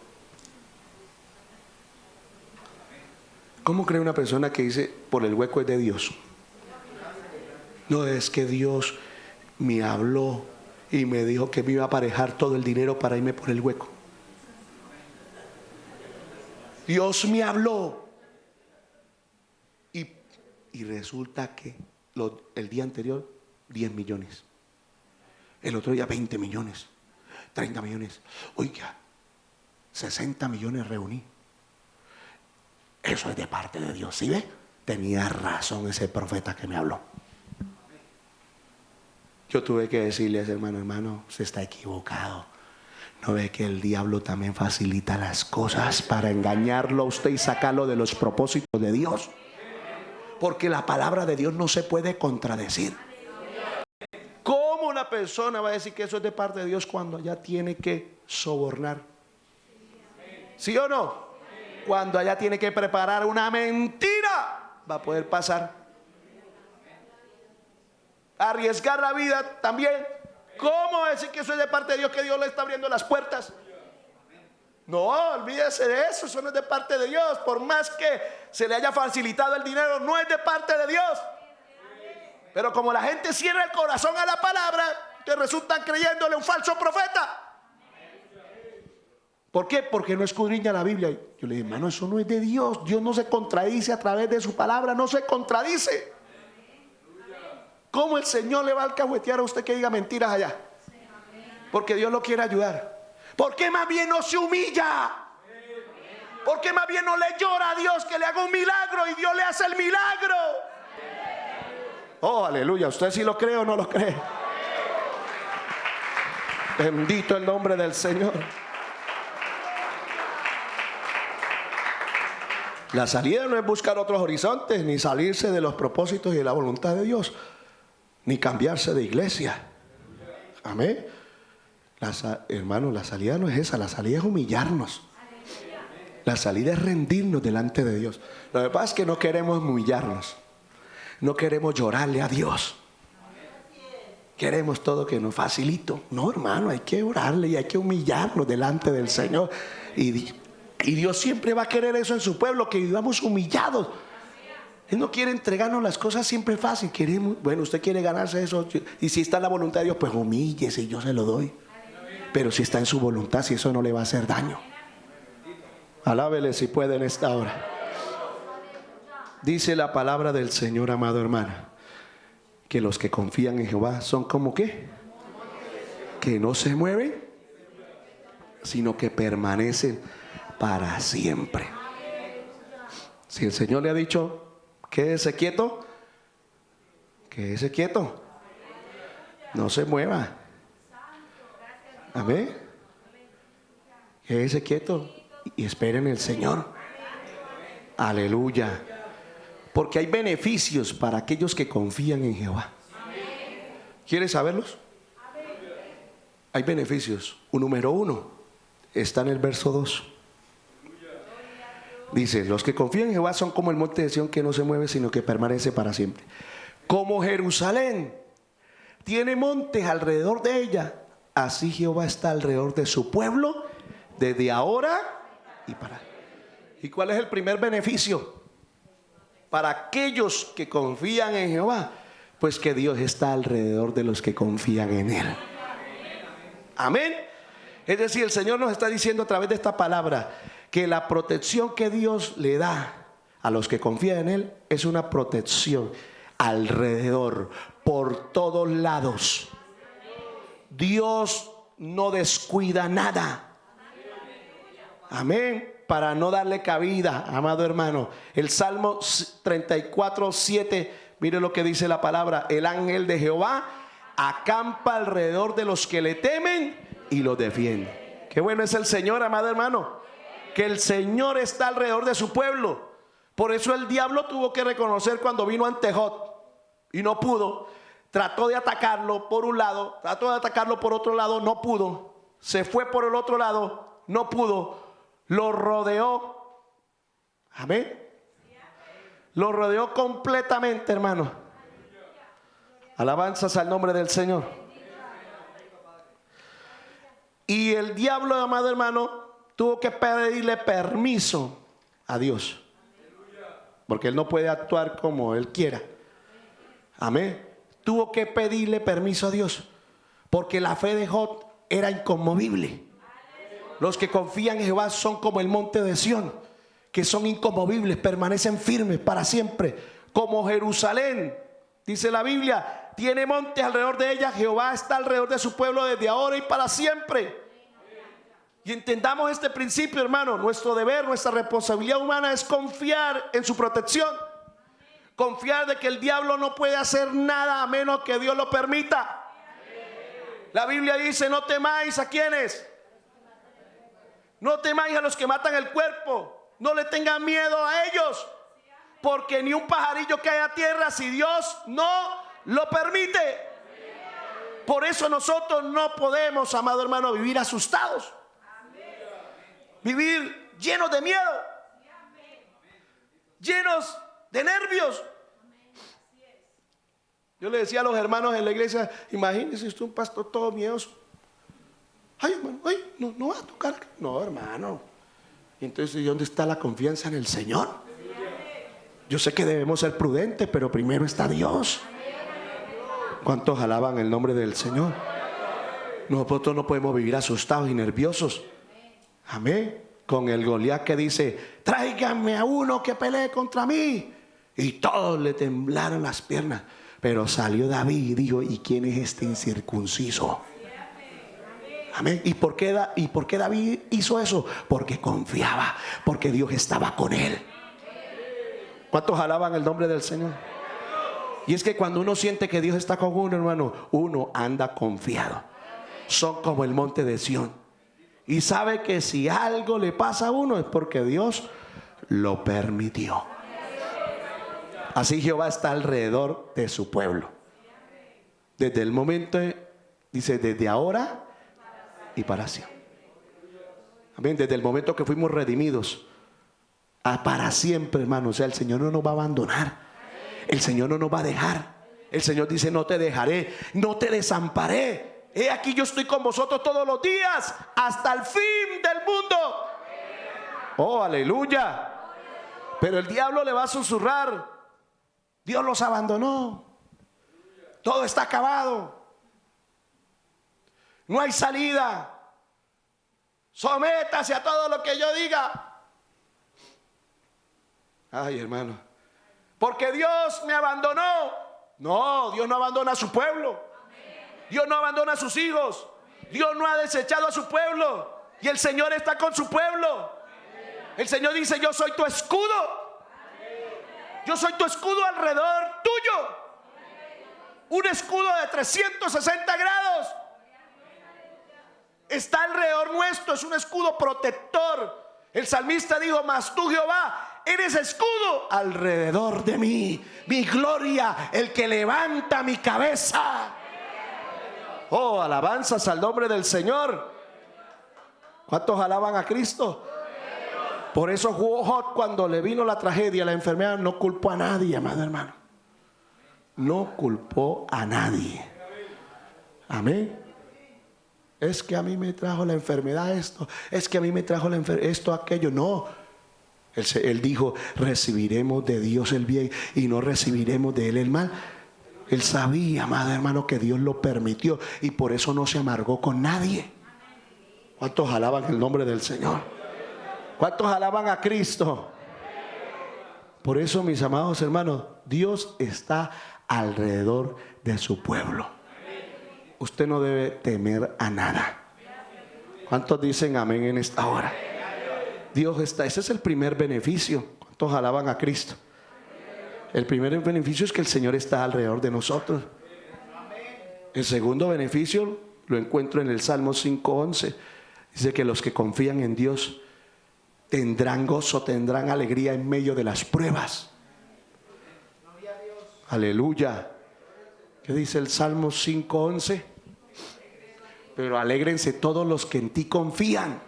¿Cómo cree una persona que dice por el hueco es de Dios? No, es que Dios me habló y me dijo que me iba a aparejar todo el dinero para irme por el hueco. Dios me habló. Y resulta que el día anterior 10 millones. El otro día 20 millones. 30 millones. Oiga, 60 millones reuní. Eso es de parte de Dios. ¿Sí ve? Tenía razón ese profeta que me habló. Yo tuve que decirle a ese hermano, se está equivocado. ¿No ve que el diablo también facilita las cosas para engañarlo a usted y sacarlo de los propósitos de Dios? Porque la palabra de Dios no se puede contradecir. ¿Cómo una persona va a decir que eso es de parte de Dios cuando allá tiene que sobornar? ¿Sí o no? Cuando allá tiene que preparar una mentira, va a poder pasar. arriesgar la vida también. ¿Cómo decir que eso es de parte de Dios, que Dios le está abriendo las puertas? No, olvídese de eso, eso no es de parte de Dios. Por más que se le haya facilitado el dinero, no es de parte de Dios. Pero como la gente cierra el corazón a la palabra, que resultan creyéndole un falso profeta. ¿Por qué? Porque no escudriña la Biblia. Yo le dije, hermano, eso no es de Dios. Dios no se contradice a través de su palabra, no se contradice. ¿Cómo el Señor le va a alcahuetear a usted que diga mentiras allá? Porque Dios lo quiere ayudar. ¿Por qué más bien no se humilla? ¿Por qué más bien no le llora a Dios que le haga un milagro y Dios le hace el milagro? Oh, aleluya. ¿Usted sí lo cree o no lo cree? Bendito el nombre del Señor. La salida no es buscar otros horizontes, ni salirse de los propósitos y de la voluntad de Dios, ni cambiarse de iglesia. Amén. Hermano, la salida no es esa, la salida es humillarnos. La salida es rendirnos delante de Dios. Lo que pasa es que no queremos humillarnos, no queremos llorarle a Dios. Queremos todo que nos facilito. No, hermano, hay que orarle y hay que humillarnos delante del Señor. Y Dios siempre va a querer eso en su pueblo, que vivamos humillados. Él no quiere entregarnos las cosas siempre fácil. Queremos, bueno, usted quiere ganarse eso, y si está en la voluntad de Dios, pues humíllese y yo se lo doy. Pero si está en su voluntad, si eso no le va a hacer daño, alábele si puede en esta hora. Dice la palabra del Señor, amado hermano, que los que confían en Jehová son como ¿qué? Que no se mueven, sino que permanecen para siempre. Si el Señor le ha dicho, quédese quieto, quédese quieto, no se mueva. Amén. Quédese quieto y esperen en el Señor. Aleluya. Porque hay beneficios para aquellos que confían en Jehová. ¿Quieres saberlos? Hay beneficios. Número 1 está en el verso 2. Dice, los que confían en Jehová son como el monte de Sión, que no se mueve, sino que permanece para siempre. Como Jerusalén tiene montes alrededor de ella, así Jehová está alrededor de su pueblo desde ahora y para. ¿Y cuál es el primer beneficio para aquellos que confían en Jehová? Pues que Dios está alrededor de los que confían en Él. Amén. Es decir, el Señor nos está diciendo a través de esta palabra que la protección que Dios le da a los que confían en Él es una protección alrededor, por todos lados. Dios no descuida nada. Amén. Para no darle cabida, amado hermano. El Salmo 34:7, mire lo que dice la palabra: el ángel de Jehová acampa alrededor de los que le temen y los defiende. Qué bueno es el Señor, amado hermano, que el Señor está alrededor de su pueblo. Por eso el diablo tuvo que reconocer cuando vino ante Job y no pudo. Trató de atacarlo por un lado, trató de atacarlo por otro lado, no pudo. Se fue por el otro lado, no pudo. Lo rodeó. Amén. Lo rodeó completamente, hermano. Alabanzas al nombre del Señor. Y el diablo, amado hermano, tuvo que pedirle permiso a Dios, porque él no puede actuar como él quiera. Amén. Tuvo que pedirle permiso a Dios, porque la fe de Job era inconmovible. Los que confían en Jehová son como el monte de Sión, que son inconmovibles, permanecen firmes para siempre. Como Jerusalén, dice la Biblia, tiene montes alrededor de ella, Jehová está alrededor de su pueblo desde ahora y para siempre. Y entendamos este principio, hermano. Nuestro deber, nuestra responsabilidad humana es confiar en su protección. Confiar de que el diablo no puede hacer nada a menos que Dios lo permita. La Biblia dice, no temáis a quienes. No temáis a los que matan el cuerpo. No le tengan miedo a ellos, porque ni un pajarillo cae a tierra si Dios no lo permite. Por eso nosotros no podemos, amado hermano, vivir asustados, vivir llenos de miedo, llenos de nervios. Yo le decía a los hermanos en la iglesia, imagínese usted un pastor todo miedoso. Ay, hermano, ay, no va a tocar. No, hermano. Y entonces, ¿dónde está la confianza en el Señor? Yo sé que debemos ser prudentes, pero primero está Dios. ¿Cuántos alaban el nombre del Señor? Nosotros no podemos vivir asustados y nerviosos. Amén. Con el Goliat que dice, tráiganme a uno que pelee contra mí. Y todos le temblaron las piernas. Pero salió David y dijo, ¿y quién es este incircunciso? Amén. ¿Y por qué David hizo eso? Porque confiaba, porque Dios estaba con él. ¿Cuántos alaban el nombre del Señor? Y es que cuando uno siente que Dios está con uno, hermano, uno anda confiado. Son como el monte de Sión. Y sabe que si algo le pasa a uno es porque Dios lo permitió. Así Jehová está alrededor de su pueblo. Desde el momento, dice, desde ahora y para siempre. Amén. Desde el momento que fuimos redimidos para siempre, hermano. O sea, el Señor no nos va a abandonar. El Señor no nos va a dejar. El Señor dice, no te dejaré, no te desamparé. He aquí yo estoy con vosotros todos los días hasta el fin del mundo. Oh, aleluya. Pero el diablo le va a susurrar, Dios los abandonó, todo está acabado, no hay salida, sométase a todo lo que yo diga. Ay, hermano, porque Dios me abandonó. No, Dios no abandona a su pueblo. Dios no abandona a sus hijos. Dios no ha desechado a su pueblo. Y el Señor está con su pueblo. El Señor dice, yo soy tu escudo. Yo soy tu escudo alrededor tuyo. Un escudo de 360 grados. Está alrededor nuestro, es un escudo protector. El salmista dijo, mas tú, Jehová, eres escudo alrededor de mí, mi gloria, el que levanta mi cabeza. Oh, alabanzas al nombre del Señor. ¿Cuántos alaban a Cristo? Por eso Job, cuando le vino la tragedia, la enfermedad, no culpó a nadie, amado hermano. No culpó a nadie. Amén. Es que a mí me trajo la enfermedad esto, es que a mí me trajo la enfermedad esto, aquello. No. Él dijo, recibiremos de Dios el bien y no recibiremos de él el mal. Él sabía, amado hermano, que Dios lo permitió y por eso no se amargó con nadie. ¿Cuántos alaban el nombre del Señor? ¿Cuántos alaban a Cristo? Por eso, mis amados hermanos, Dios está alrededor de su pueblo. Usted no debe temer a nada. ¿Cuántos dicen amén en esta hora? Dios está, ese es el primer beneficio. ¿Cuántos alaban a Cristo? El primer beneficio es que el Señor está alrededor de nosotros. El segundo beneficio lo encuentro en el Salmo 5:11. Dice que los que confían en Dios tendrán gozo, tendrán alegría en medio de las pruebas. Aleluya. ¿Qué dice el Salmo 5:11? Pero alégrense todos los que en ti confían.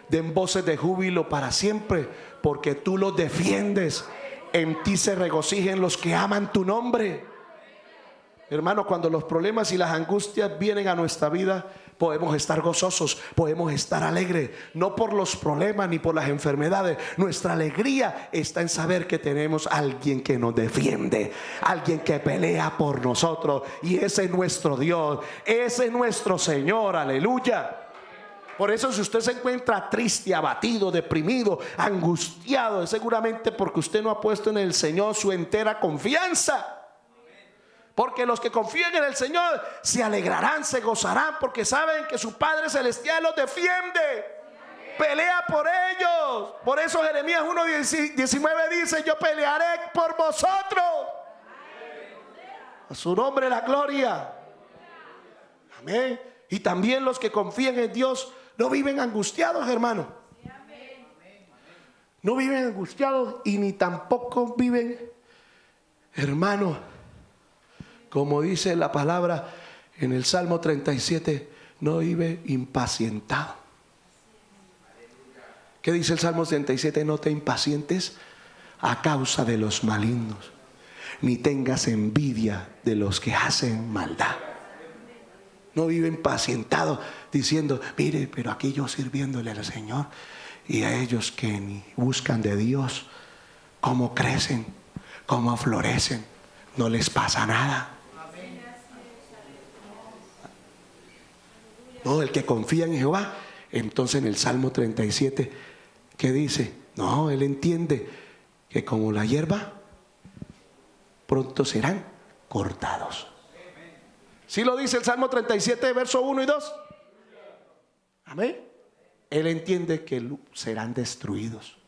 Den voces de júbilo para siempre, porque tú los defiendes. En ti se regocijen los que aman tu nombre. Hermano, cuando los problemas y las angustias vienen a nuestra vida, podemos estar gozosos, podemos estar alegres. No por los problemas ni por las enfermedades. Nuestra alegría está en saber que tenemos a alguien que nos defiende, alguien que pelea por nosotros. Y ese es nuestro Dios, ese es nuestro Señor, aleluya. Por eso si usted se encuentra triste, abatido, deprimido, angustiado, es seguramente porque usted no ha puesto en el Señor su entera confianza. Porque los que confían en el Señor se alegrarán, se gozarán, porque saben que su Padre Celestial los defiende. Pelea por ellos. Por eso Jeremías 1:19 dice, yo pelearé por vosotros. A su nombre la gloria. Amén. Y también los que confían en Dios no viven angustiados, hermano. No viven angustiados y ni tampoco viven, hermano, como dice la palabra en el Salmo 37, no vive impacientado. ¿Qué dice el Salmo 37? No te impacientes a causa de los malignos. ni tengas envidia de los que hacen maldad. No vive impacientado diciendo, mire, pero aquí yo sirviéndole al Señor, y a ellos que ni buscan de Dios, cómo crecen, cómo florecen, no les pasa nada. No, el que confía en Jehová. Entonces en el Salmo 37, ¿qué dice? No, él entiende que como la hierba, pronto serán cortados. ¿Sí lo dice el Salmo 37, verso 1 y 2? Amén. Él entiende que serán destruidos.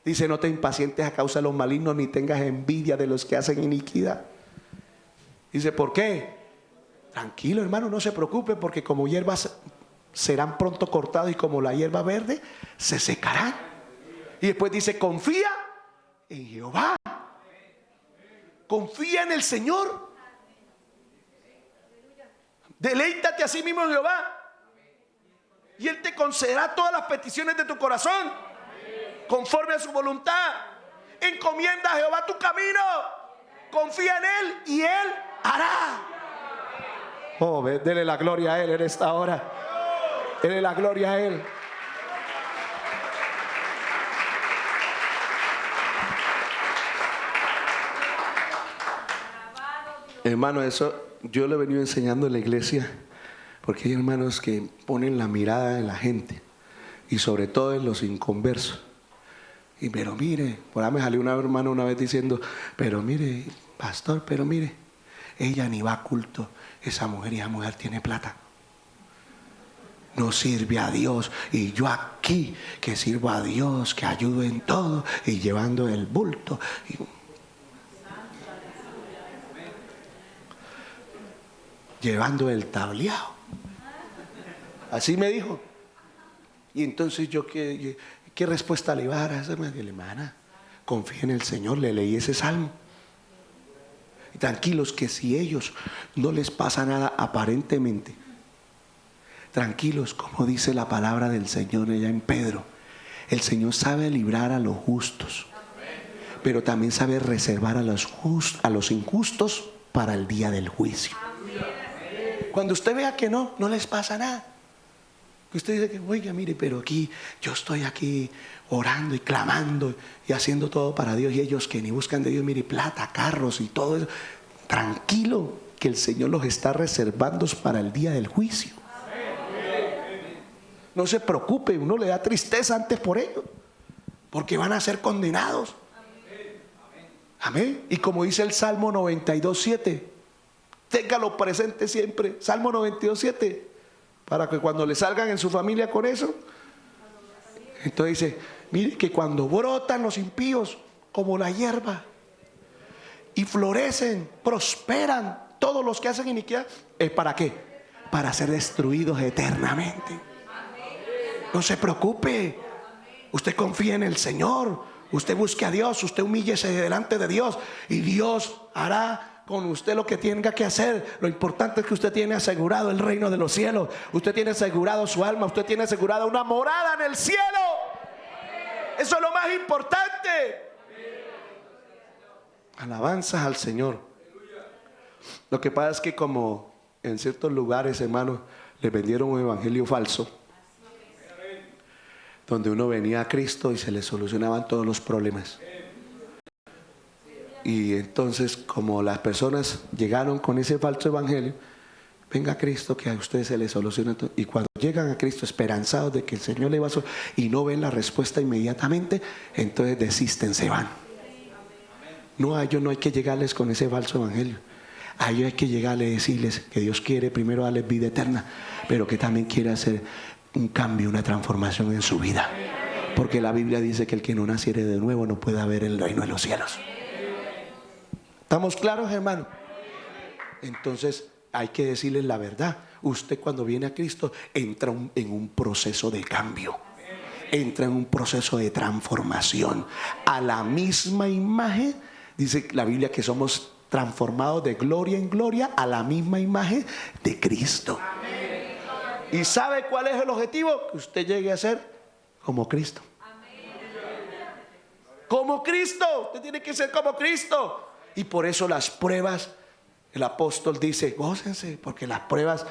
Dice, no te impacientes a causa de los malignos, ni tengas envidia de los que hacen iniquidad. Dice, ¿por qué? Tranquilo, hermano, no se preocupe, porque como hierbas serán pronto cortados y como la hierba verde se secarán. Y después dice, confía en Jehová. Confía en el Señor. Deleítate a sí mismo en Jehová, y Él te concederá todas las peticiones de tu corazón, conforme a su voluntad. Encomienda a Jehová tu camino, confía en Él y Él hará. Oh, dele la gloria a Él en esta hora. Dele la gloria a Él. Hermano, eso yo le he venido enseñando en la iglesia, porque hay hermanos que ponen la mirada en la gente, y sobre todo en los inconversos. Y pero mire, por ahí me salió una hermana una vez diciendo, pero mire, pastor, pero mire, ella ni va a culto, esa mujer tiene plata, no sirve a Dios, y yo aquí que sirvo a Dios, que ayudo en todo, y llevando el bulto, llevando el tableado. Así me dijo. Y entonces yo, ¿qué respuesta le iba a dar a esa hermana? Confía en el Señor, le leí ese salmo. Y tranquilos, que si ellos no les pasa nada aparentemente, tranquilos, como dice la palabra del Señor allá en Pedro, el Señor sabe librar a los justos, pero también sabe reservar a los injustos para el día del juicio. Cuando usted vea que no les pasa nada, que usted dice que, oiga, mire, pero aquí yo estoy aquí orando y clamando y haciendo todo para Dios, y ellos que ni buscan de Dios, mire, plata, carros y todo eso, tranquilo, que el Señor los está reservando para el día del juicio. No se preocupe, uno le da tristeza antes por ellos, porque van a ser condenados. Amén. Y como dice el Salmo 92:7, téngalo presente siempre. Salmo 92:7, para que cuando le salgan en su familia con eso, entonces dice, mire que cuando brotan los impíos como la hierba y florecen, prosperan todos los que hacen iniquidad, ¿es para qué? Para ser destruidos eternamente. No se preocupe, usted confía en el Señor, usted busque a Dios, usted humíllese delante de Dios, y Dios hará con usted lo que tenga que hacer. Lo importante es que usted tiene asegurado el reino de los cielos, usted tiene asegurado su alma, usted tiene asegurada una morada en el cielo. Eso es lo más importante. Alabanzas al Señor. Lo que pasa es que como en ciertos lugares, hermanos, le vendieron un evangelio falso, donde uno venía a Cristo y se le solucionaban todos los problemas. Y entonces, como las personas llegaron con ese falso evangelio, venga a Cristo que a ustedes se les soluciona todo. Y cuando llegan a Cristo esperanzados de que el Señor le va a solucionar y no ven la respuesta inmediatamente, entonces desisten, se van. No, a ellos no hay que llegarles con ese falso evangelio. A ellos hay que llegarles y decirles que Dios quiere primero darles vida eterna, pero que también quiere hacer un cambio, una transformación en su vida. Porque la Biblia dice que el que no naciere de nuevo no puede ver el reino de los cielos. ¿Estamos claros, hermano? Entonces hay que decirles la verdad. Usted cuando viene a Cristo entra en un proceso de cambio, entra en un proceso de transformación a la misma imagen. Dice la Biblia que somos transformados de gloria en gloria a la misma imagen de Cristo. ¿Y sabe cuál es el objetivo? Que usted llegue a ser como Cristo. Como Cristo. Usted tiene que ser como Cristo. Y por eso las pruebas, el apóstol dice, gócense, porque las pruebas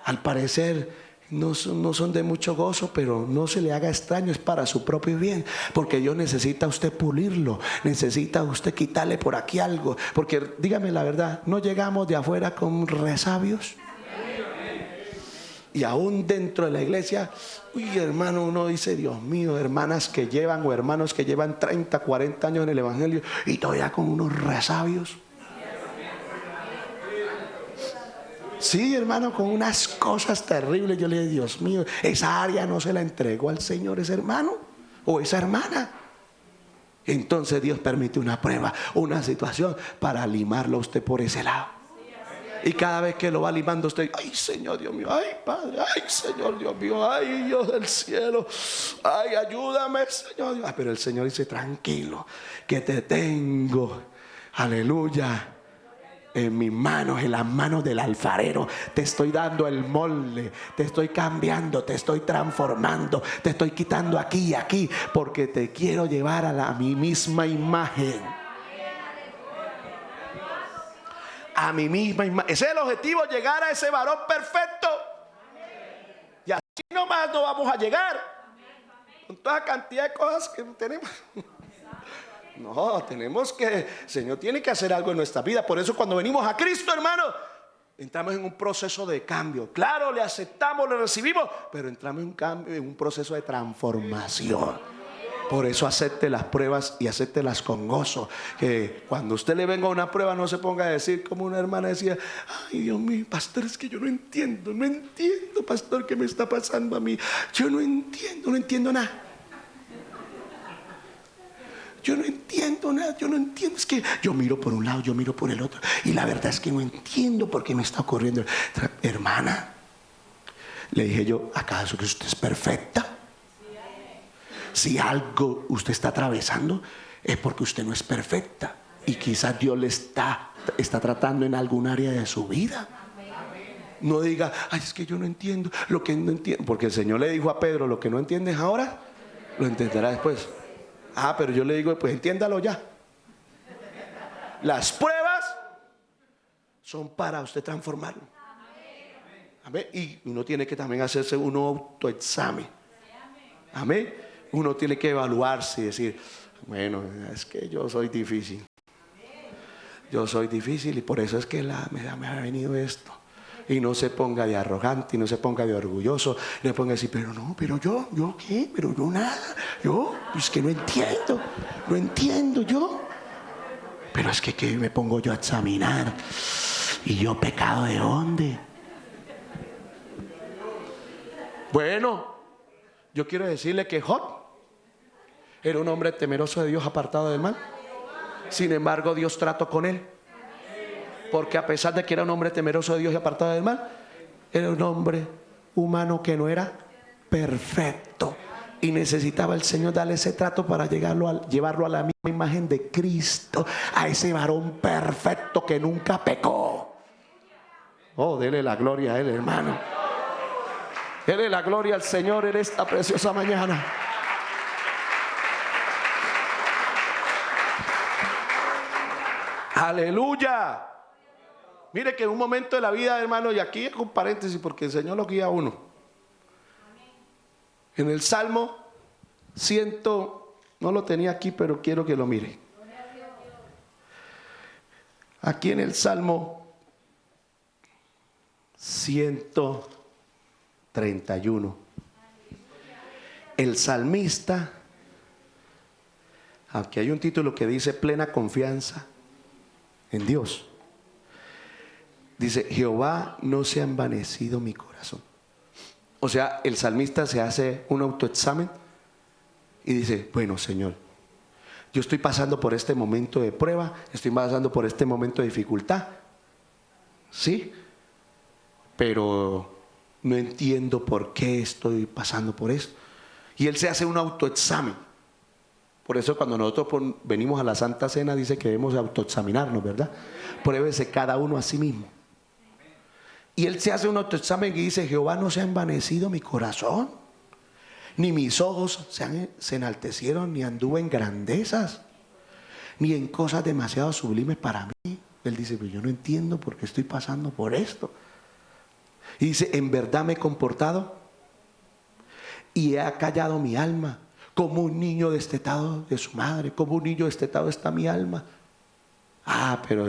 al parecer no son de mucho gozo, pero no se le haga extraño, es para su propio bien, porque Dios necesita a usted pulirlo, necesita a usted quitarle por aquí algo, porque dígame la verdad, no llegamos de afuera con resabios. Y aún dentro de la iglesia, uy, hermano, uno dice, Dios mío, hermanas que llevan o hermanos que llevan 30, 40 años en el evangelio y todavía con unos resabios. Sí, hermano, con unas cosas terribles. Yo le digo, Dios mío, esa área no se la entregó al Señor ese hermano o esa hermana. Entonces Dios permite una prueba, una situación para limarlo a usted por ese lado. Y cada vez que lo va limando usted, ay Señor Dios mío, ay Padre, ay Señor Dios mío, ay Dios del cielo, ay ayúdame Señor Dios. Pero el Señor dice, tranquilo, que te tengo, aleluya, en mis manos, en las manos del alfarero. Te estoy dando el molde, te estoy cambiando, te estoy transformando, te estoy quitando aquí y aquí, porque te quiero llevar a mi misma imagen. A mi misma imagen. Ese es el objetivo, llegar a ese varón perfecto. Y así nomás no vamos a llegar con toda cantidad de cosas que tenemos. No, tenemos que, el Señor tiene que hacer algo en nuestra vida. Por eso cuando venimos a Cristo, hermano, entramos en un proceso de cambio. Claro, le aceptamos, le recibimos, pero entramos en un cambio, en un proceso de transformación. Por eso acepte las pruebas y acéptelas con gozo. Que cuando usted le venga una prueba, no se ponga a decir como una hermana decía, ay Dios mío, pastor, es que yo no entiendo, pastor, ¿qué me está pasando a mí? Yo no entiendo nada. Yo no entiendo nada, es que yo miro por un lado, yo miro por el otro, y la verdad es que no entiendo por qué me está ocurriendo. Hermana, le dije yo, ¿acaso que usted es perfecta? Si algo usted está atravesando, es porque usted no es perfecta, y quizás Dios le está tratando en algún área de su vida. No diga, ay, es que yo no entiendo lo que no entiendo, porque el Señor le dijo a Pedro, lo que no entiendes ahora, lo entenderá después. Ah, pero yo le digo, pues entiéndalo ya. Las pruebas son para usted transformarlo. Amén. Y uno tiene que también hacerse un autoexamen. Amén. Uno tiene que evaluarse y decir, bueno, es que yo soy difícil. Yo soy difícil y por eso es que me ha venido esto. Y no se ponga de arrogante, y no se ponga de orgulloso, y no ponga a decir, pero no, pero yo qué, pero yo nada, yo, es que no entiendo yo. Pero es que me pongo yo a examinar, y yo pecado de dónde. Bueno, yo quiero decirle que Job era un hombre temeroso de Dios, apartado del mal. Sin embargo, Dios trató con él. Porque a pesar de que era un hombre temeroso de Dios y apartado del mal, era un hombre humano que no era perfecto. Y necesitaba el Señor darle ese trato para llevarlo a la misma imagen de Cristo. A ese varón perfecto que nunca pecó. Oh, dele la gloria a Él, hermano. Dele la gloria al Señor en esta preciosa mañana. Aleluya. Mire que en un momento de la vida, hermano, y aquí es un paréntesis porque el Señor lo guía a uno. En el Salmo 100, no lo tenía aquí, pero quiero que lo mire. Aquí en el Salmo 131, el salmista, aquí hay un título que dice plena confianza en Dios. Dice, Jehová, no se ha envanecido mi corazón. O sea, el salmista se hace un autoexamen y dice, bueno, Señor, yo estoy pasando por este momento de prueba, estoy pasando por este momento de dificultad. Sí, pero no entiendo por qué estoy pasando por esto. Y él se hace un autoexamen. Por eso cuando nosotros venimos a la Santa Cena dice que debemos autoexaminarnos, ¿verdad? Pruébese cada uno a sí mismo. Y él se hace un autoexamen y dice, Jehová, no se ha envanecido mi corazón, ni mis ojos se enaltecieron, ni anduve en grandezas, ni en cosas demasiado sublimes para mí. Él dice, pero yo no entiendo por qué estoy pasando por esto. Y dice, en verdad me he comportado y he acallado mi alma, como un niño destetado de su madre, como un niño destetado está mi alma. Pero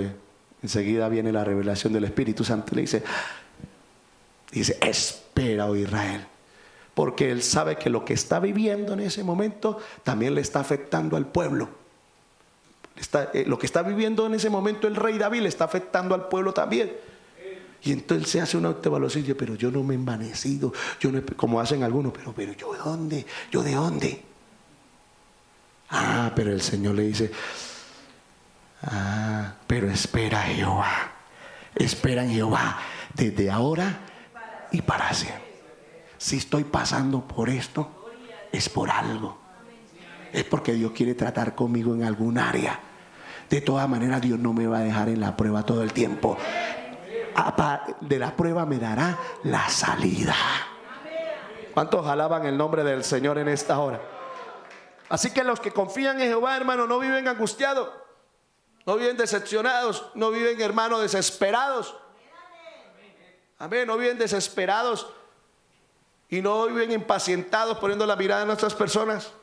enseguida viene la revelación del Espíritu Santo y le dice, espera, oh Israel, porque él sabe que lo que está viviendo en ese momento también le está afectando al pueblo. Lo que está viviendo en ese momento el rey David le está afectando al pueblo también. Y entonces se hace una autoevaluación y dice, pero yo no me he envanecido, yo no como hacen algunos, pero yo de dónde, yo de dónde. Pero el Señor le dice, pero espera Jehová, espera en Jehová desde ahora y para siempre. Si estoy pasando por esto, es por algo. Es porque Dios quiere tratar conmigo en algún área. De todas maneras, Dios no me va a dejar en la prueba todo el tiempo. De la prueba me dará la salida. ¿Cuántos alaban el nombre del Señor en esta hora? Así que los que confían en Jehová, hermano, no viven angustiados, no viven decepcionados, no viven, hermano, desesperados. Amén, no viven desesperados y no viven impacientados poniendo la mirada en otras personas,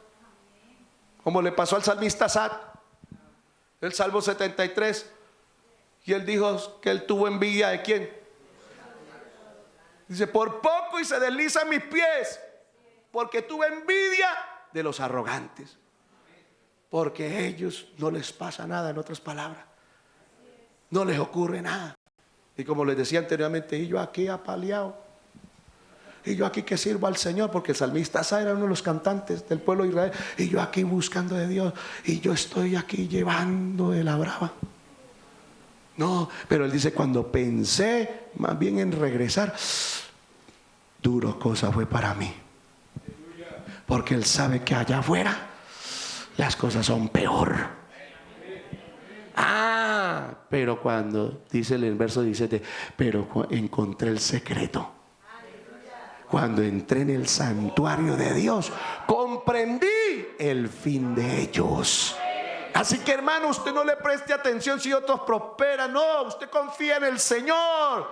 como le pasó al salmista Asaf, el Salmo 73. Y él dijo que él tuvo envidia ¿de quién? Dice, por poco y se deslizan mis pies, porque tuve envidia de los arrogantes. Porque a ellos no les pasa nada, en otras palabras. No les ocurre nada. Y como les decía anteriormente, y yo aquí apaleado. Y yo aquí que sirvo al Señor, porque el salmista Asaf era uno de los cantantes del pueblo de Israel. Y yo aquí buscando de Dios. Y yo estoy aquí llevando de la brava. No, pero él dice, cuando pensé más bien en regresar, duro cosa fue para mí. Porque él sabe que allá afuera las cosas son peor. Pero cuando dice el verso 17, pero encontré el secreto. Cuando entré en el santuario de Dios, comprendí el fin de ellos. Así que, hermano, usted no le preste atención si otros prosperan. No, usted confía en el Señor.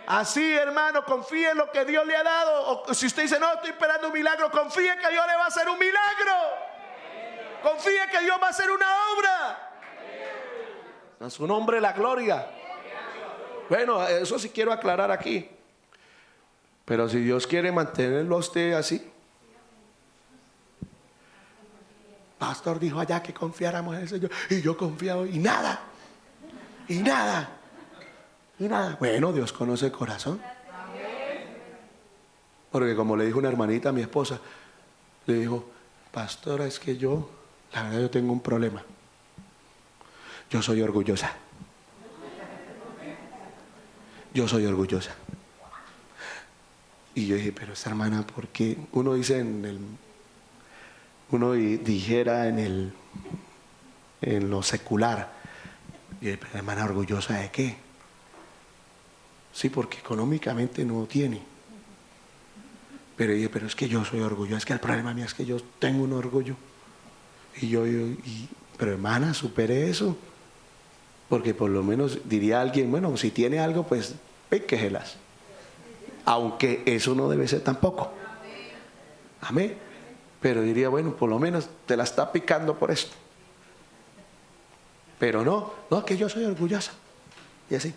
Así, hermano, confíe en lo que Dios le ha dado. O si usted dice, no, estoy esperando un milagro, confíe que Dios le va a hacer un milagro. Confíe que Dios va a hacer una obra. A su nombre la gloria. Bueno, eso sí quiero aclarar aquí. Pero si Dios quiere mantenerlo a usted así. Pastor dijo allá que confiáramos en el Señor. Y yo confiado y nada. Y nada. Y nada. Bueno, Dios conoce el corazón. Porque como le dijo una hermanita a mi esposa, le dijo, pastora, es que la verdad yo tengo un problema. Yo soy orgullosa. Yo soy orgullosa. Y yo dije, pero esta hermana, ¿por qué? Uno dice uno dijera en lo secular. Y yo dije, pero hermana, ¿orgullosa de qué? Sí, porque económicamente no tiene. Pero dije, pero es que yo soy orgulloso. Es que el problema mío es que yo tengo un orgullo. Pero hermana, supere eso. Porque por lo menos diría alguien, bueno, si tiene algo, pues péquejelas. Aunque eso no debe ser tampoco. Amén. Pero diría, bueno, por lo menos te la está picando por esto. Pero no, que yo soy orgullosa. Y así.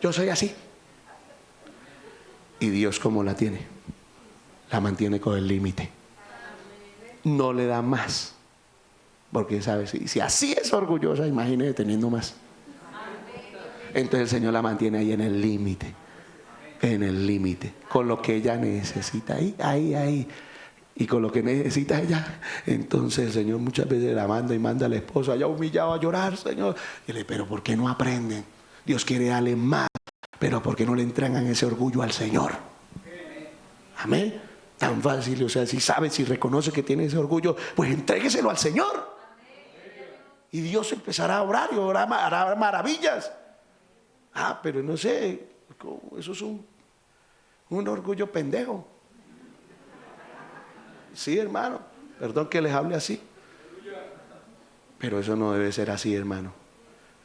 Yo soy así. Y Dios, ¿cómo la tiene? La mantiene con el límite. No le da más. Porque, ¿sabes? Si así es orgullosa, imagínese teniendo más. Entonces el Señor la mantiene ahí en el límite. En el límite. Con lo que ella necesita. Ahí. Y con lo que necesita ella, entonces el Señor muchas veces la manda y manda al esposo allá humillado a llorar, Señor. Y le dice, pero ¿por qué no aprenden? Dios quiere darle más. Pero ¿por qué no le entregan ese orgullo al Señor? Amén. Tan fácil, o sea, si sabe, si reconoce que tiene ese orgullo, pues entrégueselo al Señor. Y Dios empezará a obrar y hará maravillas. Pero no sé, eso es un orgullo pendejo. Sí, hermano, Perdón que les hable así. Pero eso no debe ser así, hermano.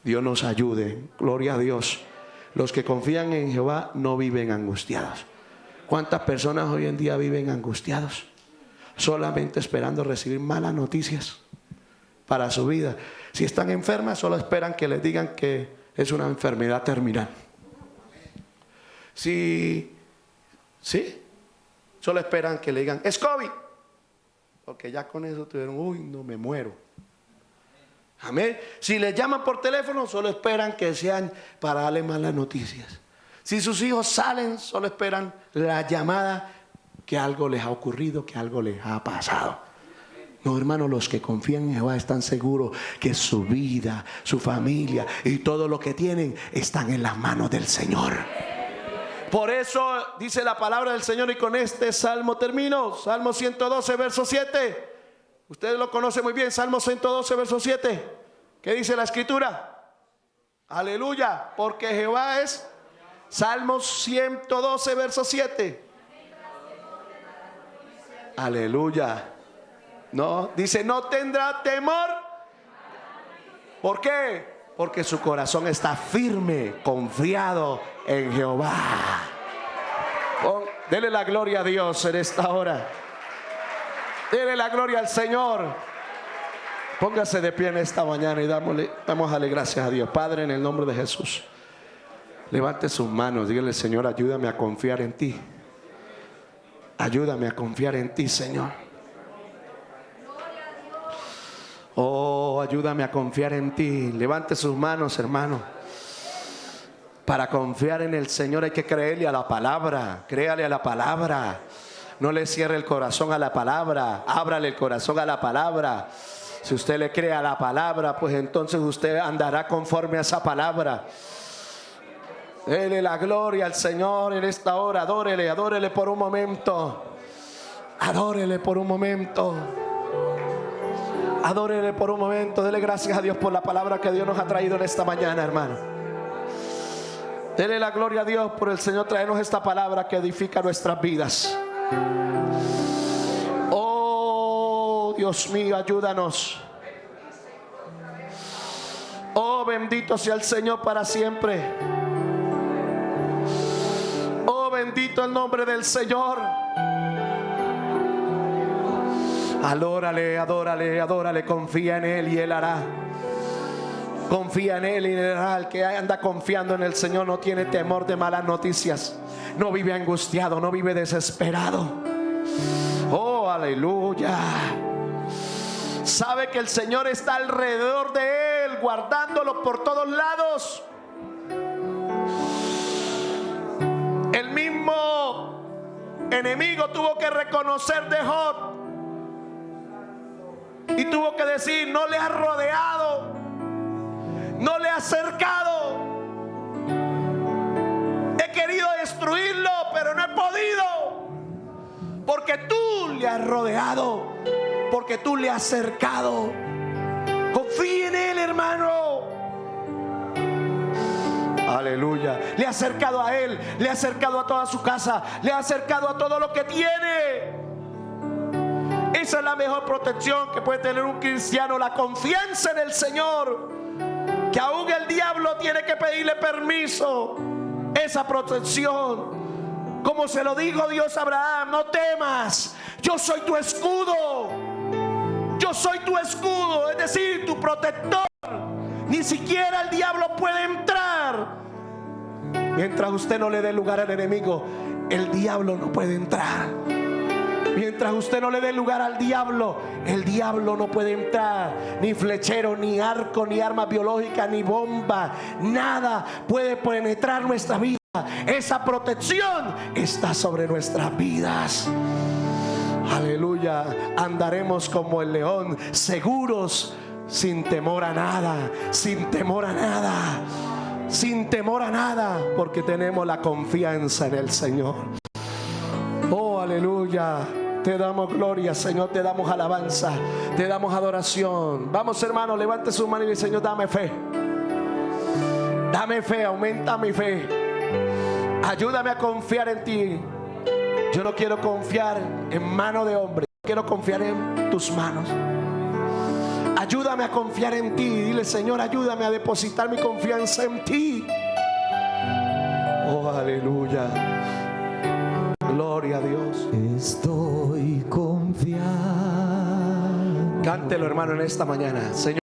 Dios nos ayude. Gloria a Dios. Los que confían en Jehová no viven angustiados. ¿Cuántas personas hoy en día viven angustiados? Solamente esperando recibir malas noticias para su vida. Si están enfermas, solo esperan que les digan que es una enfermedad terminal. Sí, solo esperan que le digan, es COVID. Porque ya con eso tuvieron, uy, no me muero. Amén. Si les llaman por teléfono, solo esperan que sean para darle malas noticias. Si sus hijos salen, solo esperan la llamada que algo les ha ocurrido, que algo les ha pasado. No, hermano, los que confían en Jehová están seguros que su vida, su familia y todo lo que tienen están en las manos del Señor. Por eso dice la palabra del Señor, y con este salmo termino. Salmo 112, verso 7. Ustedes lo conocen muy bien, Salmo 112, verso 7. ¿Qué dice la escritura? Aleluya, porque Jehová es. Salmo 112, verso 7. Aleluya. No, dice, no tendrá temor. ¿Por qué? Porque su corazón está firme, confiado en Jehová. Dele la gloria a Dios en esta hora. Dele la gloria al Señor. Póngase de pie en esta mañana y dámosle gracias a Dios. Padre, en el nombre de Jesús, levante sus manos, dígale, Señor, ayúdame a confiar en ti. Ayúdame a confiar en ti, Señor. Oh, ayúdame a confiar en ti. Levante sus manos, hermano. Para confiar en el Señor hay que creerle a la palabra. Créale a la palabra. No le cierre el corazón a la palabra. Ábrale el corazón a la palabra. Si usted le cree a la palabra, pues entonces usted andará conforme a esa palabra. Dele la gloria al Señor en esta hora. Adórele, adórele por un momento. Adórele por un momento. Adórele por un momento. Dele gracias a Dios por la palabra que Dios nos ha traído en esta mañana, hermano. Dele la gloria a Dios por el Señor traernos esta palabra que edifica nuestras vidas. Oh, Dios mío, ayúdanos. Oh, bendito sea el Señor para siempre. Oh, bendito el nombre del Señor. Adórale, adórale, adórale. Confía en Él y Él hará. Confía en Él y Él hará. El que anda confiando en el Señor no tiene temor de malas noticias. No vive angustiado, no vive desesperado. Oh, aleluya. Sabe que el Señor está alrededor de él, guardándolo por todos lados. El mismo enemigo tuvo que reconocer de Job y tuvo que decir, no le ha rodeado, no le ha cercado. He querido destruirlo, pero no he podido, porque tú le has rodeado, porque tú le has cercado. Confíe en Él, hermano. Aleluya. Le ha acercado a Él, le ha acercado a toda su casa, le ha acercado a todo lo que tiene. Esa es la mejor protección que puede tener un cristiano, la confianza en el Señor, que aún el diablo tiene que pedirle permiso. Esa protección, como se lo dijo Dios a Abraham, no temas, yo soy tu escudo. Yo soy tu escudo, es decir, tu protector. Ni siquiera el diablo puede entrar. Mientras usted no le dé lugar al enemigo, el diablo no puede entrar. Mientras usted no le dé lugar al diablo, el diablo no puede entrar. Ni flechero, ni arco, ni arma biológica, ni bomba. Nada puede penetrar nuestra vida. Esa protección está sobre nuestras vidas. Aleluya. Andaremos como el león, seguros, sin temor a nada, sin temor a nada, sin temor a nada, porque tenemos la confianza en el Señor. Oh, aleluya. Te damos gloria, Señor, te damos alabanza, te damos adoración. Vamos, hermano, levante su mano y dice, Señor, dame fe. Dame fe, aumenta mi fe. Ayúdame a confiar en ti. Yo no quiero confiar en mano de hombre, quiero confiar en tus manos. Ayúdame a confiar en ti. Dile: Señor, ayúdame a depositar mi confianza en ti. Oh, aleluya. Gloria a Dios. Estoy confiado. Cántelo, hermano, en esta mañana. Señor.